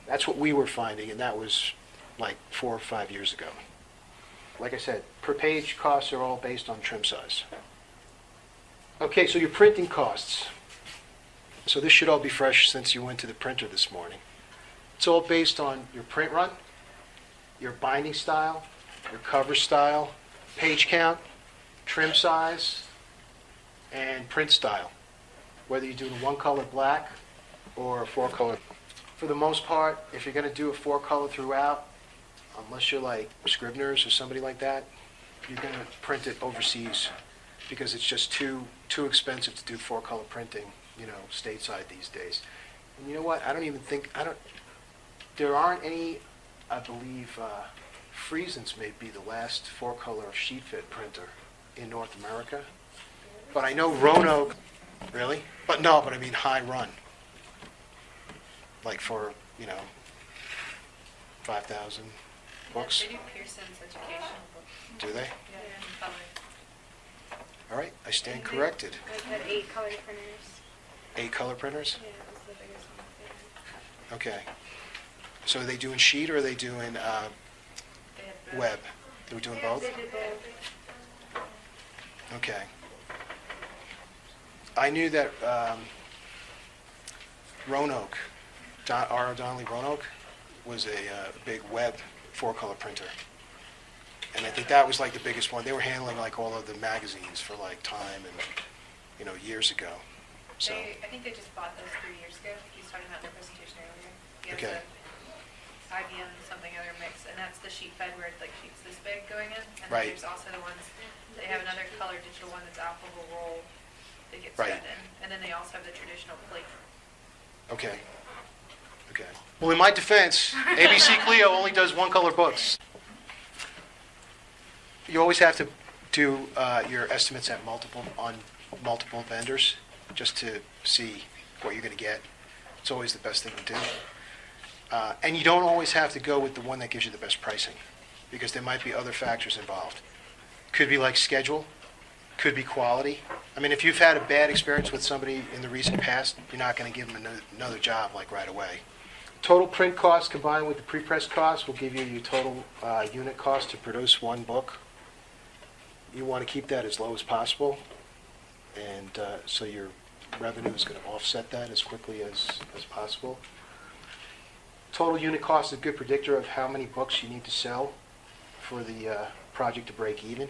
That's what we were finding, and that was like 4 or 5 years ago. Like I said, per page costs are all based on trim size. Okay, so your printing costs. So this should all be fresh since you went to the printer this morning. It's all based on your print run, your binding style, your cover style, page count, trim size, and print style. Whether you're doing one color black or a 4-color. For the most part, if you're going to do a 4-color throughout, unless you're like Scribner's or somebody like that, you're going to print it overseas because it's just too expensive to do 4-color printing, stateside these days. And you know what? There aren't any, I believe, Friesen's may be the last 4-color sheet fit printer in North America. But I know Roanoke, really? But I mean high run. Like for, 5,000 books. They do Pearson's educational books. Do they? Yeah, in color. All right, I stand corrected. I've had 8 color printers. 8 color printers? Yeah, it was the biggest one. Okay. So are they doing sheet or are they doing They have both. web? They were doing both? They did both. Okay. I knew that Roanoke, R. Donnelly Roanoke, was a big web 4-color printer. And I think that was like the biggest one. They were handling like all of the magazines for like Time and, years ago. So. I think they just bought those 3 years ago. He was talking about their presentation earlier. He has Okay. a IBM something other mix, and that's the sheet fed where it's like sheets this big going in. And Right. then there's also the ones, they have another color digital one that's alphabet roll that gets Right. fed in. And then they also have the traditional plate. Okay. Well, in my defense, ABC Clio only does 1-color books. You always have to do your estimates on multiple vendors just to see what you're going to get. It's always the best thing to do. And you don't always have to go with the one that gives you the best pricing because there might be other factors involved. Could be like schedule, could be quality. I mean, if you've had a bad experience with somebody in the recent past, you're not going to give them another job like right away. Total print cost combined with the prepress cost will give you your total unit cost to produce one book. You want to keep that as low as possible, and so your revenue is going to offset that as quickly as possible. Total unit cost is a good predictor of how many books you need to sell for the project to break even.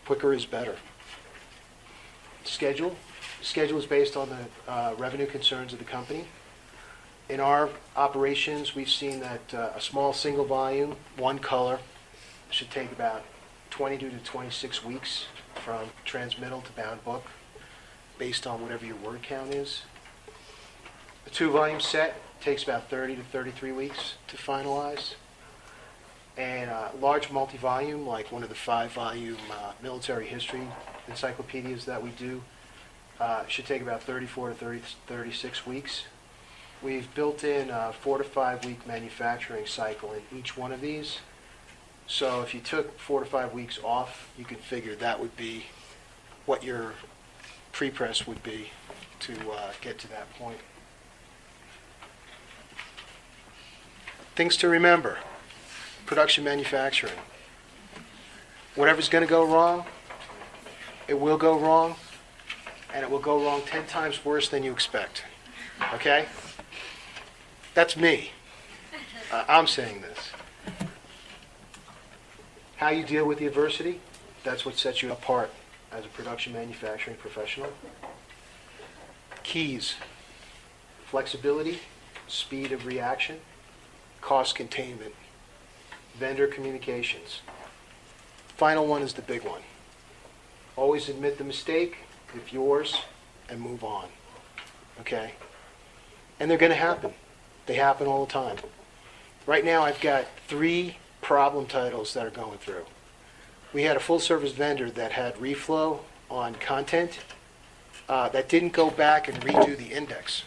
Quicker is better. Schedule is based on the revenue concerns of the company. In our operations, we've seen that a small single volume, 1 color, should take about 22 to 26 weeks from transmittal to bound book, based on whatever your word count is. A 2-volume set takes about 30 to 33 weeks to finalize. And a large multi-volume, like one of the 5-volume military history encyclopedias that we do, should take about 34 to 36 weeks. We've built in a 4 to 5 week manufacturing cycle in each one of these. So if you took 4 to 5 weeks off, you could figure that would be what your prepress would be to get to that point. Things to remember. Production manufacturing. Whatever's going to go wrong, it will go wrong, and it will go wrong 10 times worse than you expect. Okay? That's me. I'm saying this. How you deal with the adversity, that's what sets you apart as a production manufacturing professional. Keys: flexibility, speed of reaction, cost containment, vendor communications. Final one is the big one. Always admit the mistake, if yours, and move on. Okay? And they're going to happen. They happen all the time. Right now I've got 3 problem titles that are going through. We had a full-service vendor that had reflow on content that didn't go back and redo the index.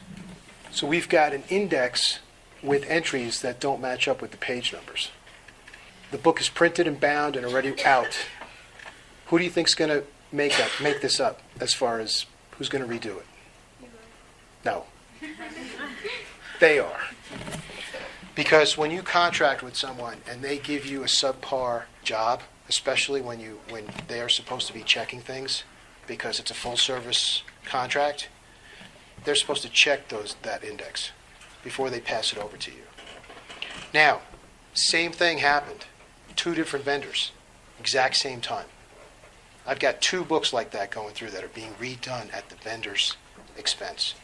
So we've got an index with entries that don't match up with the page numbers. The book is printed and bound and already out. Who do you think's going to make this up as far as who's going to redo it? No. They are. Because when you contract with someone and they give you a subpar job, especially when they are supposed to be checking things, because it's a full service contract, they're supposed to check that index before they pass it over to you. Now, same thing happened. 2 different vendors, exact same time. I've got 2 books like that going through that are being redone at the vendor's expense.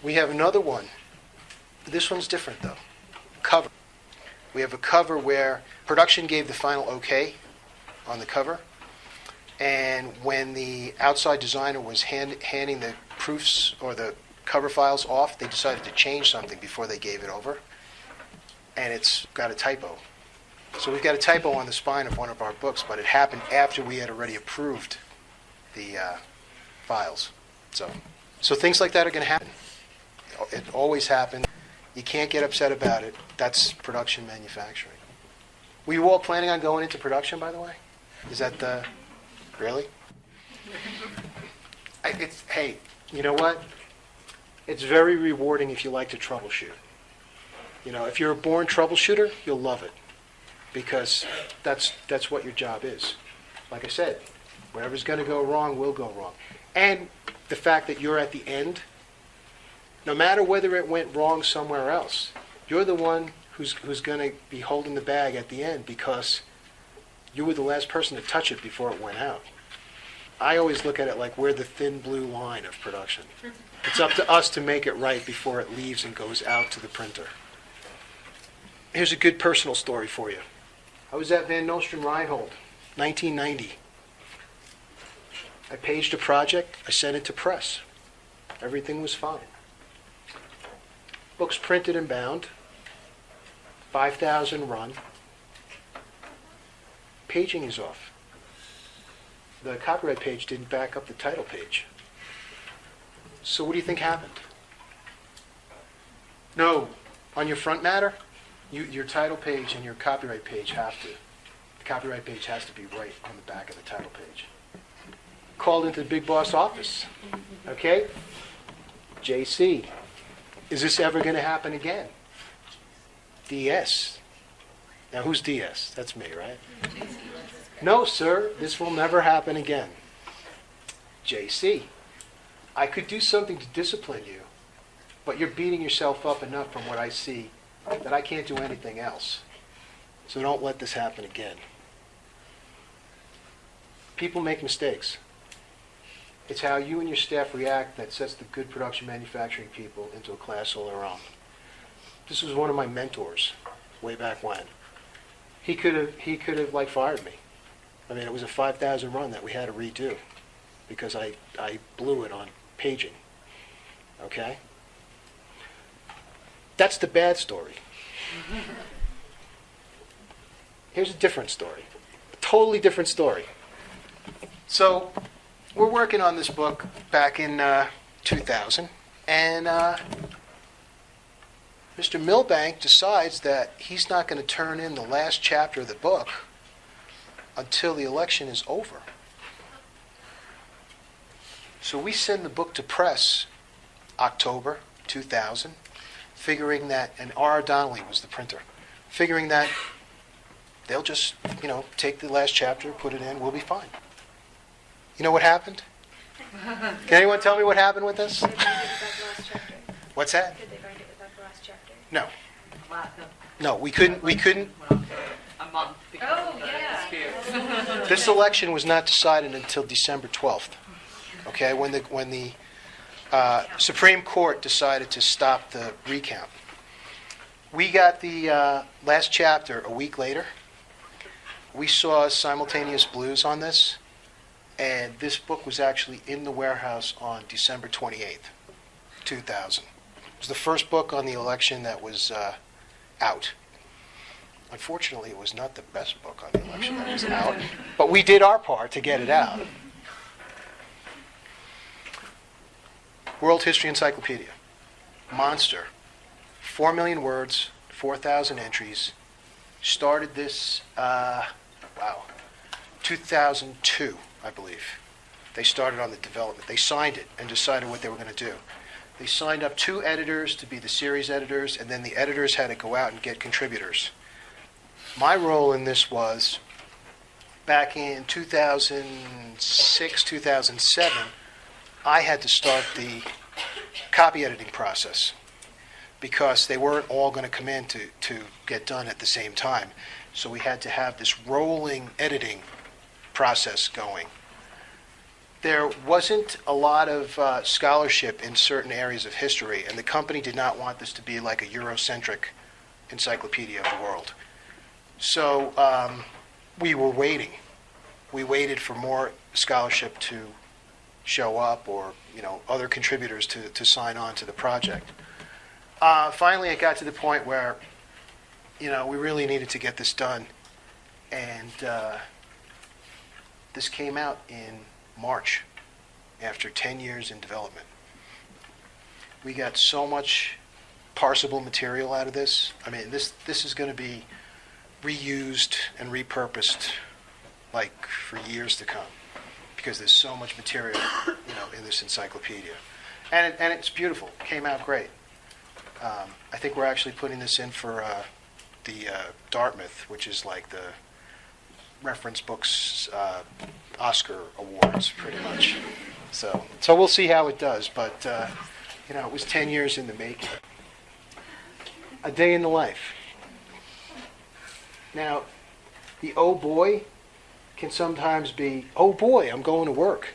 We have another one. This one's different though. Cover. We have a cover where production gave the final okay on the cover, and when the outside designer was handing the proofs or the cover files off, they decided to change something before they gave it over, and it's got a typo. So we've got a typo on the spine of one of our books, but it happened after we had already approved the files. So things like that are going to happen. It always happens. You can't get upset about it. That's production manufacturing. Were you all planning on going into production, by the way? Is that the... Really? Hey, you know what? It's very rewarding if you like to troubleshoot. You know, if you're a born troubleshooter, you'll love it. Because that's what your job is. Like I said, whatever's going to go wrong will go wrong. And the fact that you're at the end, no matter whether it went wrong somewhere else, you're the one who's going to be holding the bag at the end because you were the last person to touch it before it went out. I always look at it like we're the thin blue line of production. It's up to us to make it right before it leaves and goes out to the printer. Here's a good personal story for you. I was at Van Nostrand Reinhold, 1990. I paged a project. I sent it to press. Everything was fine. Book's printed and bound. 5,000 run. Paging is off. The copyright page didn't back up the title page. So what do you think happened? No, on your front matter, your title page and your copyright page have to. The copyright page has to be right on the back of the title page. Called into the big boss office. Okay? JC, is this ever going to happen again? DS. Now who's DS? That's me, right? No, sir, this will never happen again. JC, I could do something to discipline you, but you're beating yourself up enough from what I see that I can't do anything else. So don't let this happen again. People make mistakes. It's how you and your staff react that sets the good production manufacturing people into a class all their own. This was one of my mentors way back when. He could have like fired me. I mean, it was a 5,000 run that we had to redo because I blew it on paging. Okay? That's the bad story. Here's a different story. A totally different story. So, we're working on this book back in 2000, and Mr. Milbank decides that he's not going to turn in the last chapter of the book until the election is over. So we send the book to press October 2000, figuring that, and R. Donnelly was the printer, figuring that They'll just, take the last chapter, put it in, we'll be fine. You know what happened? Can anyone tell me what happened with this? Did they bind it without the last chapter? What's that? Did they bind it without the last chapter? No. No, we couldn't. A month. Oh, yeah. This election was not decided until December 12th. Okay, when the Supreme Court decided to stop the recount. We got the last chapter a week later. We saw simultaneous blues on this, and this book was actually in the warehouse on December 28th, 2000. It was the first book on the election that was out. Unfortunately, it was not the best book on the election that was out, but we did our part to get it out. World History Encyclopedia. Monster. 4 million words, 4,000 entries. Started this, 2002, I believe. They started on the development. They signed it and decided what they were going to do. They signed up 2 editors to be the series editors, and then the editors had to go out and get contributors. My role in this was, back in 2006, 2007, I had to start the copy editing process because they weren't all going to come in to get done at the same time. So we had to have this rolling editing process going. There wasn't a lot of scholarship in certain areas of history, and the company did not want this to be like a Eurocentric encyclopedia of the world. So we were waiting. We waited for more scholarship to show up, or other contributors to sign on to the project. Finally, it got to the point where we really needed to get this done, and this came out in March after 10 years in development. We got so much parsable material out of this. I mean, this is going to be reused and repurposed like for years to come, because there's so much material in this encyclopedia, and it's beautiful. It came out great. I think we're actually putting this in for the Dartmouth, which is like the reference books Oscar awards, pretty much. So we'll see how it does, but it was 10 years in the making. A day in the life. Now, the oh boy can sometimes be, oh boy, I'm going to work.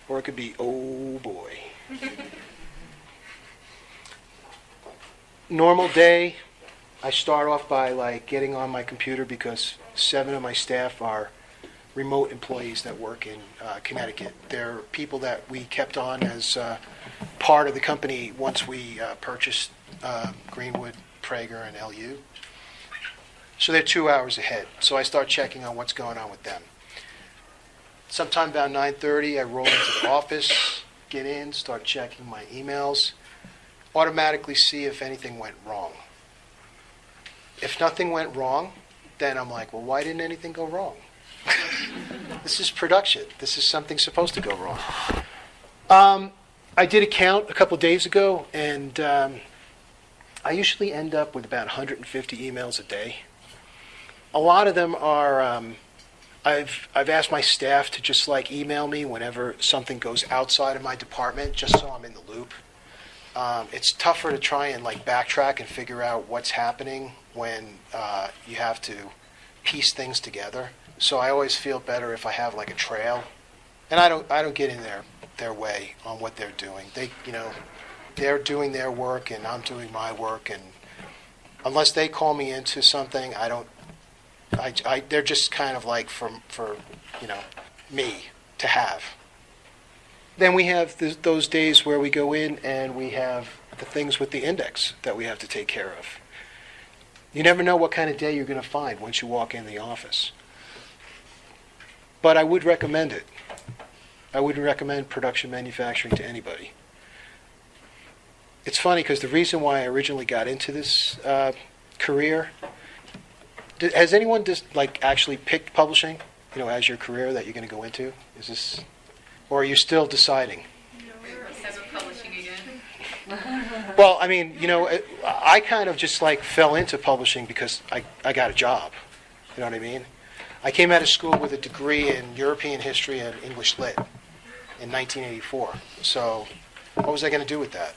Or it could be, oh boy. Normal day, I start off by getting on my computer, because 7 of my staff are remote employees that work in Connecticut. They're people that we kept on as part of the company once we purchased Greenwood, Prager, and LU. So they're 2 hours ahead. So I start checking on what's going on with them. Sometime about 9:30, I roll into the office, get in, start checking my emails, automatically see if anything went wrong. If nothing went wrong, then I'm like, well, why didn't anything go wrong? This is production. This is something supposed to go wrong. I did a count a couple days ago, and I usually end up with about 150 emails a day. A lot of them are, I've asked my staff to just email me whenever something goes outside of my department, just so I'm in the loop. It's tougher to try and backtrack and figure out what's happening when you have to piece things together. So I always feel better if I have a trail, and I don't get in their way on what they're doing. They're doing their work and I'm doing my work, and unless they call me into something, they're just kind of for me to have. Then we have those days where we go in and we have the things with the index that we have to take care of. You never know what kind of day you're going to find once you walk in the office. But I would recommend it. I would recommend production manufacturing to anybody. It's funny because the reason why I originally got into this career, has anyone just actually picked publishing, as your career that you're going to go into? Is this, or are you still deciding? Never publishing again. Well, I kind of just fell into publishing because I got a job. You know what I mean? I came out of school with a degree in European history and English lit in 1984. So what was I going to do with that?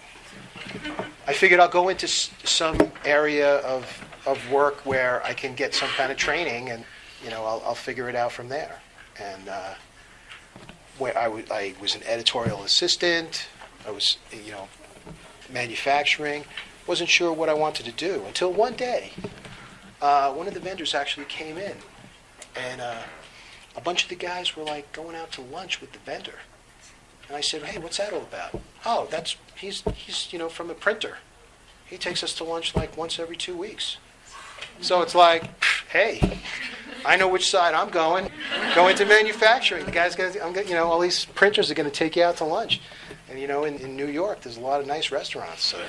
I figured I'll go into some area of work where I can get some kind of training, and I'll figure it out from there. And where I was an editorial assistant. I was manufacturing. Wasn't sure what I wanted to do until one day, one of the vendors actually came in, and a bunch of the guys were like going out to lunch with the vendor. And I said, "Hey, what's that all about?" "Oh, he's from a printer. He takes us to lunch like once every 2 weeks." So it's like, hey, I know which side I'm going. Go into manufacturing. The guys, all these printers are going to take you out to lunch. And in New York, there's a lot of nice restaurants. So,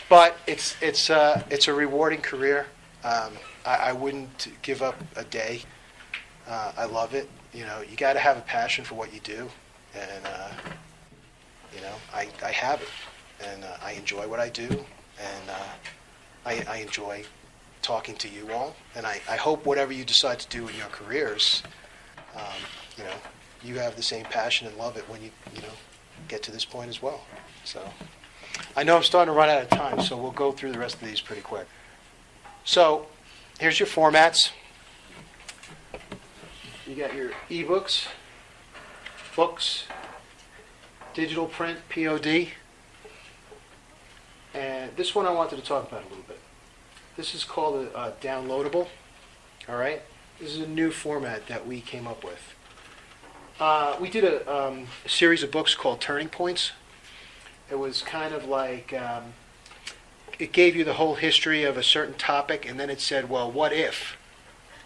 but it's a rewarding career. I wouldn't give up a day. I love it. You got to have a passion for what you do, and I have it, and I enjoy what I do, and I enjoy talking to you all, and I hope whatever you decide to do in your careers, you have the same passion and love it when you get to this point as well. So I know I'm starting to run out of time, so we'll go through the rest of these pretty quick. So here's your formats. You got your ebooks, books, digital print, POD, and this one I wanted to talk about a little bit. This is called a downloadable. All right, this is a new format that we came up with. We did a series of books called Turning Points. It was kind of like it gave you the whole history of a certain topic, and then it said, well, what if?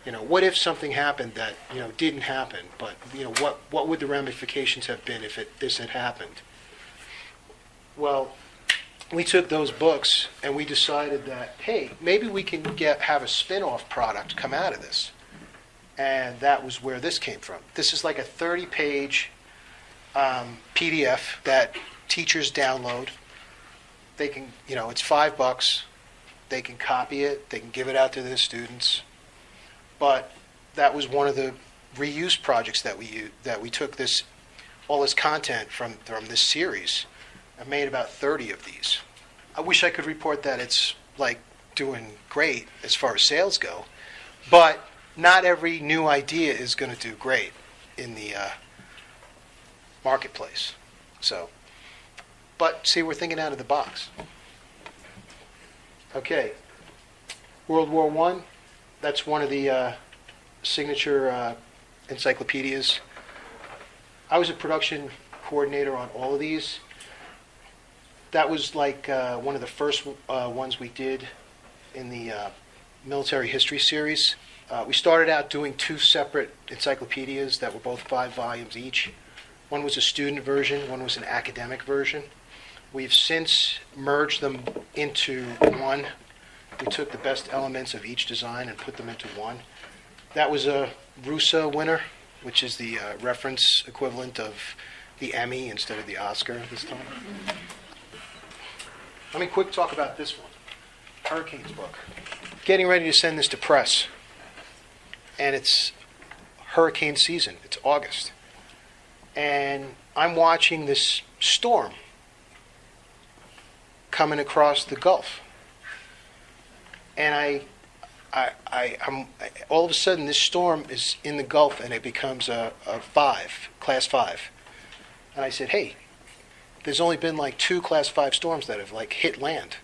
What if something happened that didn't happen? But what would the ramifications have been if this had happened? Well, we took those books and we decided that, hey, maybe we can have a spin-off product come out of this. And that was where this came from. This is like a 30-page PDF that teachers download. They can, it's $5. They can copy it. They can give it out to their students. But that was one of the reuse projects that we used, that we took all this content from this series and made about 30 of these. I wish I could report that it's like doing great as far as sales go, but not every new idea is going to do great in the marketplace. So, but see, we're thinking out of the box. Okay, World War I. That's one of the signature encyclopedias. I was a production coordinator on all of these. That was like one of the first ones we did in the military history series. We started out doing 2 separate encyclopedias that were both 5 volumes each. One was a student version, one was an academic version. We've since merged them into one. We took the best elements of each design and put them into one. That was a Russo winner, which is the reference equivalent of the Emmy instead of the Oscar this time. Let me quick talk about this one, Hurricanes book. Getting ready to send this to press, and it's hurricane season. It's August, and I'm watching this storm coming across the Gulf. And I'm all of a sudden this storm is in the Gulf and it becomes a 5, class 5. And I said, hey, there's only been like 2 class 5 storms that have like hit land.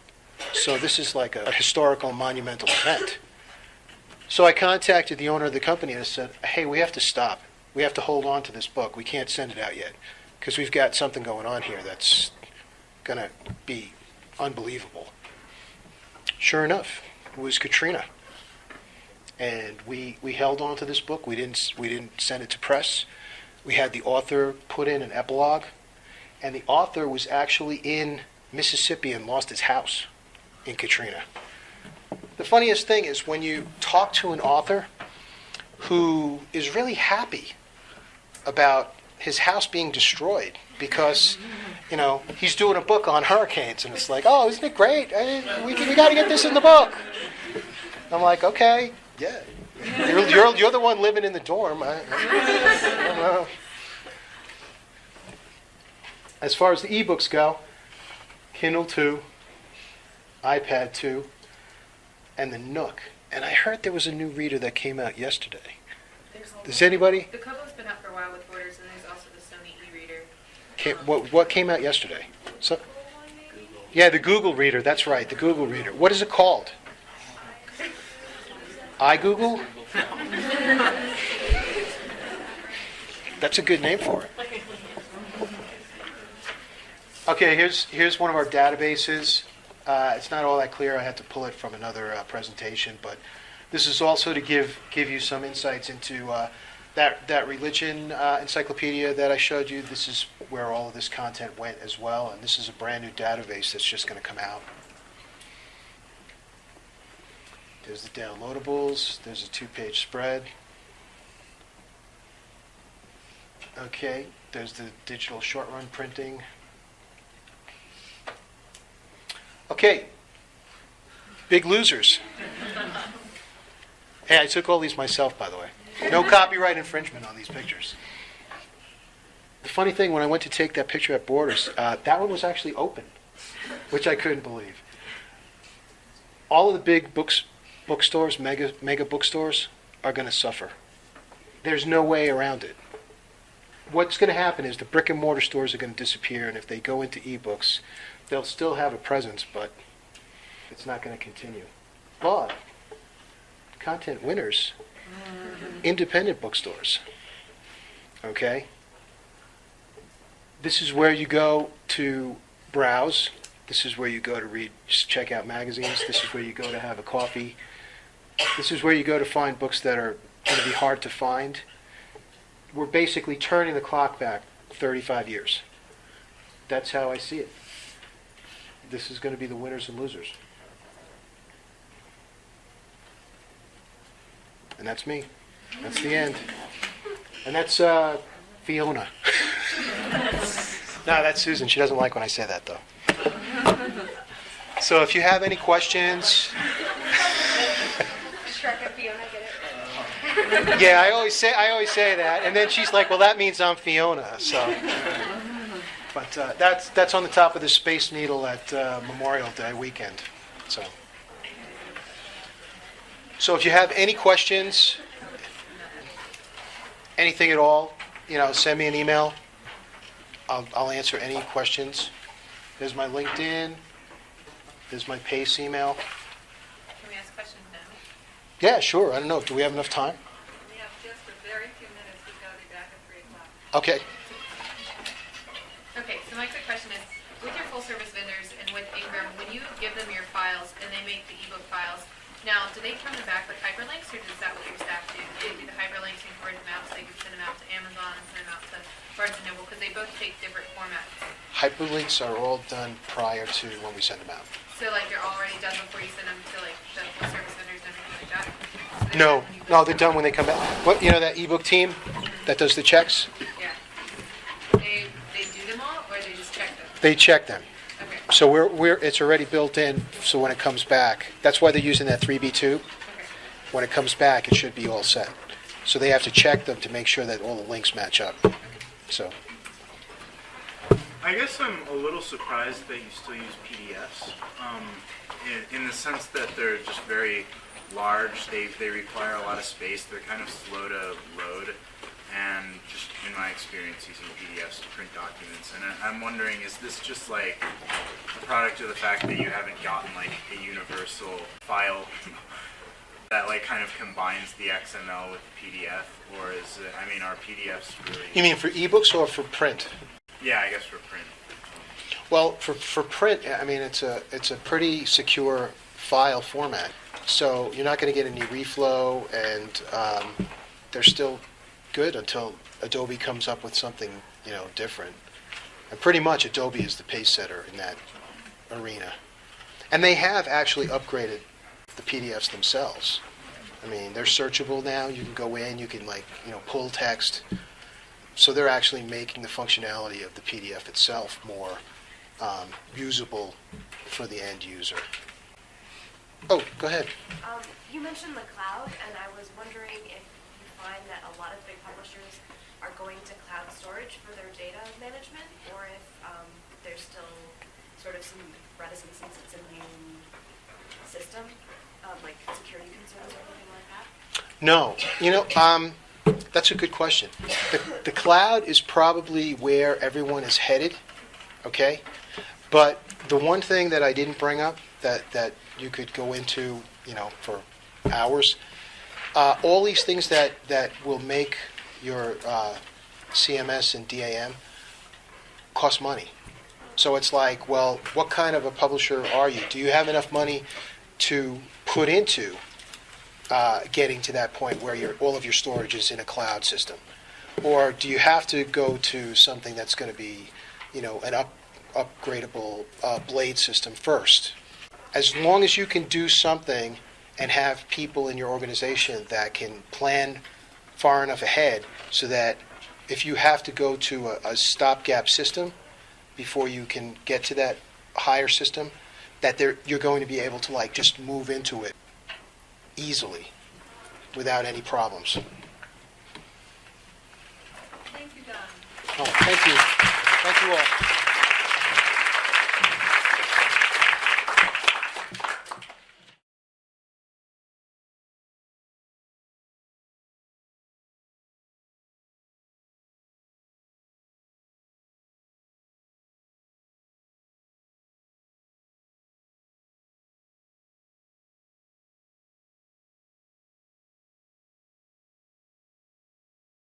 So this is like a historical monumental event. So I contacted the owner of the company and I said, hey, we have to stop. We have to hold on to this book. We can't send it out yet because we've got something going on here that's going to be unbelievable. Sure enough, it was Katrina. And we held on to this book. We didn't send it to press. We had the author put in an epilogue, and the author was actually in Mississippi and lost his house in Katrina. The funniest thing is when you talk to an author who is really happy about his house being destroyed because, he's doing a book on hurricanes, and it's like, oh, isn't it great? We got to get this in the book. I'm like, okay, yeah. You're the one living in the dorm. I don't know. As far as the ebooks go, Kindle 2, iPad 2, and the Nook. And I heard there was a new reader that came out yesterday. Does anybody? The Kobo's been out for a while with Borders, and there's also the Sony e-reader. What came out yesterday? So, yeah, the Google Reader. That's right, the Google Reader. What is it called? iGoogle? That's a good name for it. Okay, here's one of our databases. It's not all that clear. I had to pull it from another presentation, but this is also to give you some insights into that religion encyclopedia that I showed you. This is where all of this content went as well, and this is a brand new database that's just going to come out. There's the downloadables. There's a 2-page spread. Okay, there's the digital short-run printing. Okay, big losers. Hey, I took all these myself, by the way. No copyright infringement on these pictures. The funny thing, when I went to take that picture at Borders, that one was actually open, which I couldn't believe. All of the big bookstores, mega bookstores, are going to suffer. There's no way around it. What's going to happen is the brick and mortar stores are going to disappear, and if they go into ebooks, they'll still have a presence, but it's not going to continue. But content winners, independent bookstores. Okay? This is where you go to browse. This is where you go to read, just check out magazines. This is where you go to have a coffee. This is where you go to find books that are going to be hard to find. We're basically turning the clock back 35 years. That's how I see it. This is going to be the winners and losers. And that's me. That's the end. And that's Fiona. No, that's Susan. She doesn't like when I say that, though. So if you have any questions... Shrek and Fiona, get it? Yeah, I always say that. And then she's like, well, that means I'm Fiona. So... But that's on the top of the Space Needle at Memorial Day weekend. So if you have any questions, anything at all, send me an email. I'll answer any questions. There's my LinkedIn. There's my PACE email. Can we ask questions now? Yeah, sure. I don't know. Do we have enough time? We have just a very few minutes. We've got to be back at 3 o'clock. Okay. Okay, so my quick question is, with your full-service vendors and with Ingram, when you give them your files and they make the ebook files, now, do they come back with hyperlinks, or is that what your staff do? Do they do the hyperlinks and forward them out so they can send them out to Amazon and send them out to Barnes & Noble? Because they both take different formats. Hyperlinks are all done prior to when we send them out. So, they're already done before you send them to, the full-service vendors and everything like that? So No, they're done when they come back. What, that ebook team that does the checks? Yeah. They do them all, or they just check them? They check them. Okay. So it's already built in, so when it comes back, that's why they're using that 3B2. Okay. When it comes back, it should be all set. So they have to check them to make sure that all the links match up. So I guess I'm a little surprised that you still use PDFs, in the sense that they're just very large. They require a lot of space. They're kind of slow to load. And just in my experience using PDFs to print documents, and I'm wondering, is this just like a product of the fact that you haven't gotten like a universal file that kind of combines the XML with the PDF, or is it, are PDFs really... you mean for ebooks or for print? Yeah, I guess for print. Well, for print, it's a pretty secure file format. So you're not going to get any reflow, and they're still good until Adobe comes up with something, different. And pretty much Adobe is the pace setter in that arena. And they have actually upgraded the PDFs themselves. They're searchable now. You can go in, you can pull text. So they're actually making the functionality of the PDF itself more usable for the end user. Oh, go ahead. You mentioned the cloud, and I was wondering if you find that a lot of big publishers are going to cloud storage for their data management, or if there's still sort of some reticence since it's a new system, like security concerns or anything like that? No, that's a good question. The cloud is probably where everyone is headed, okay? But the one thing that I didn't bring up that you could go into, for hours, all these things that will make your CMS and DAM cost money. So it's like, well, what kind of a publisher are you? Do you have enough money to put into getting to that point where all of your storage is in a cloud system? Or do you have to go to something that's going to be, an upgradable blade system first? As long as you can do something and have people in your organization that can plan far enough ahead so that if you have to go to a stopgap system before you can get to that higher system, that you're going to be able to just move into it easily without any problems. Thank you, Don. Oh, thank you. Thank you all.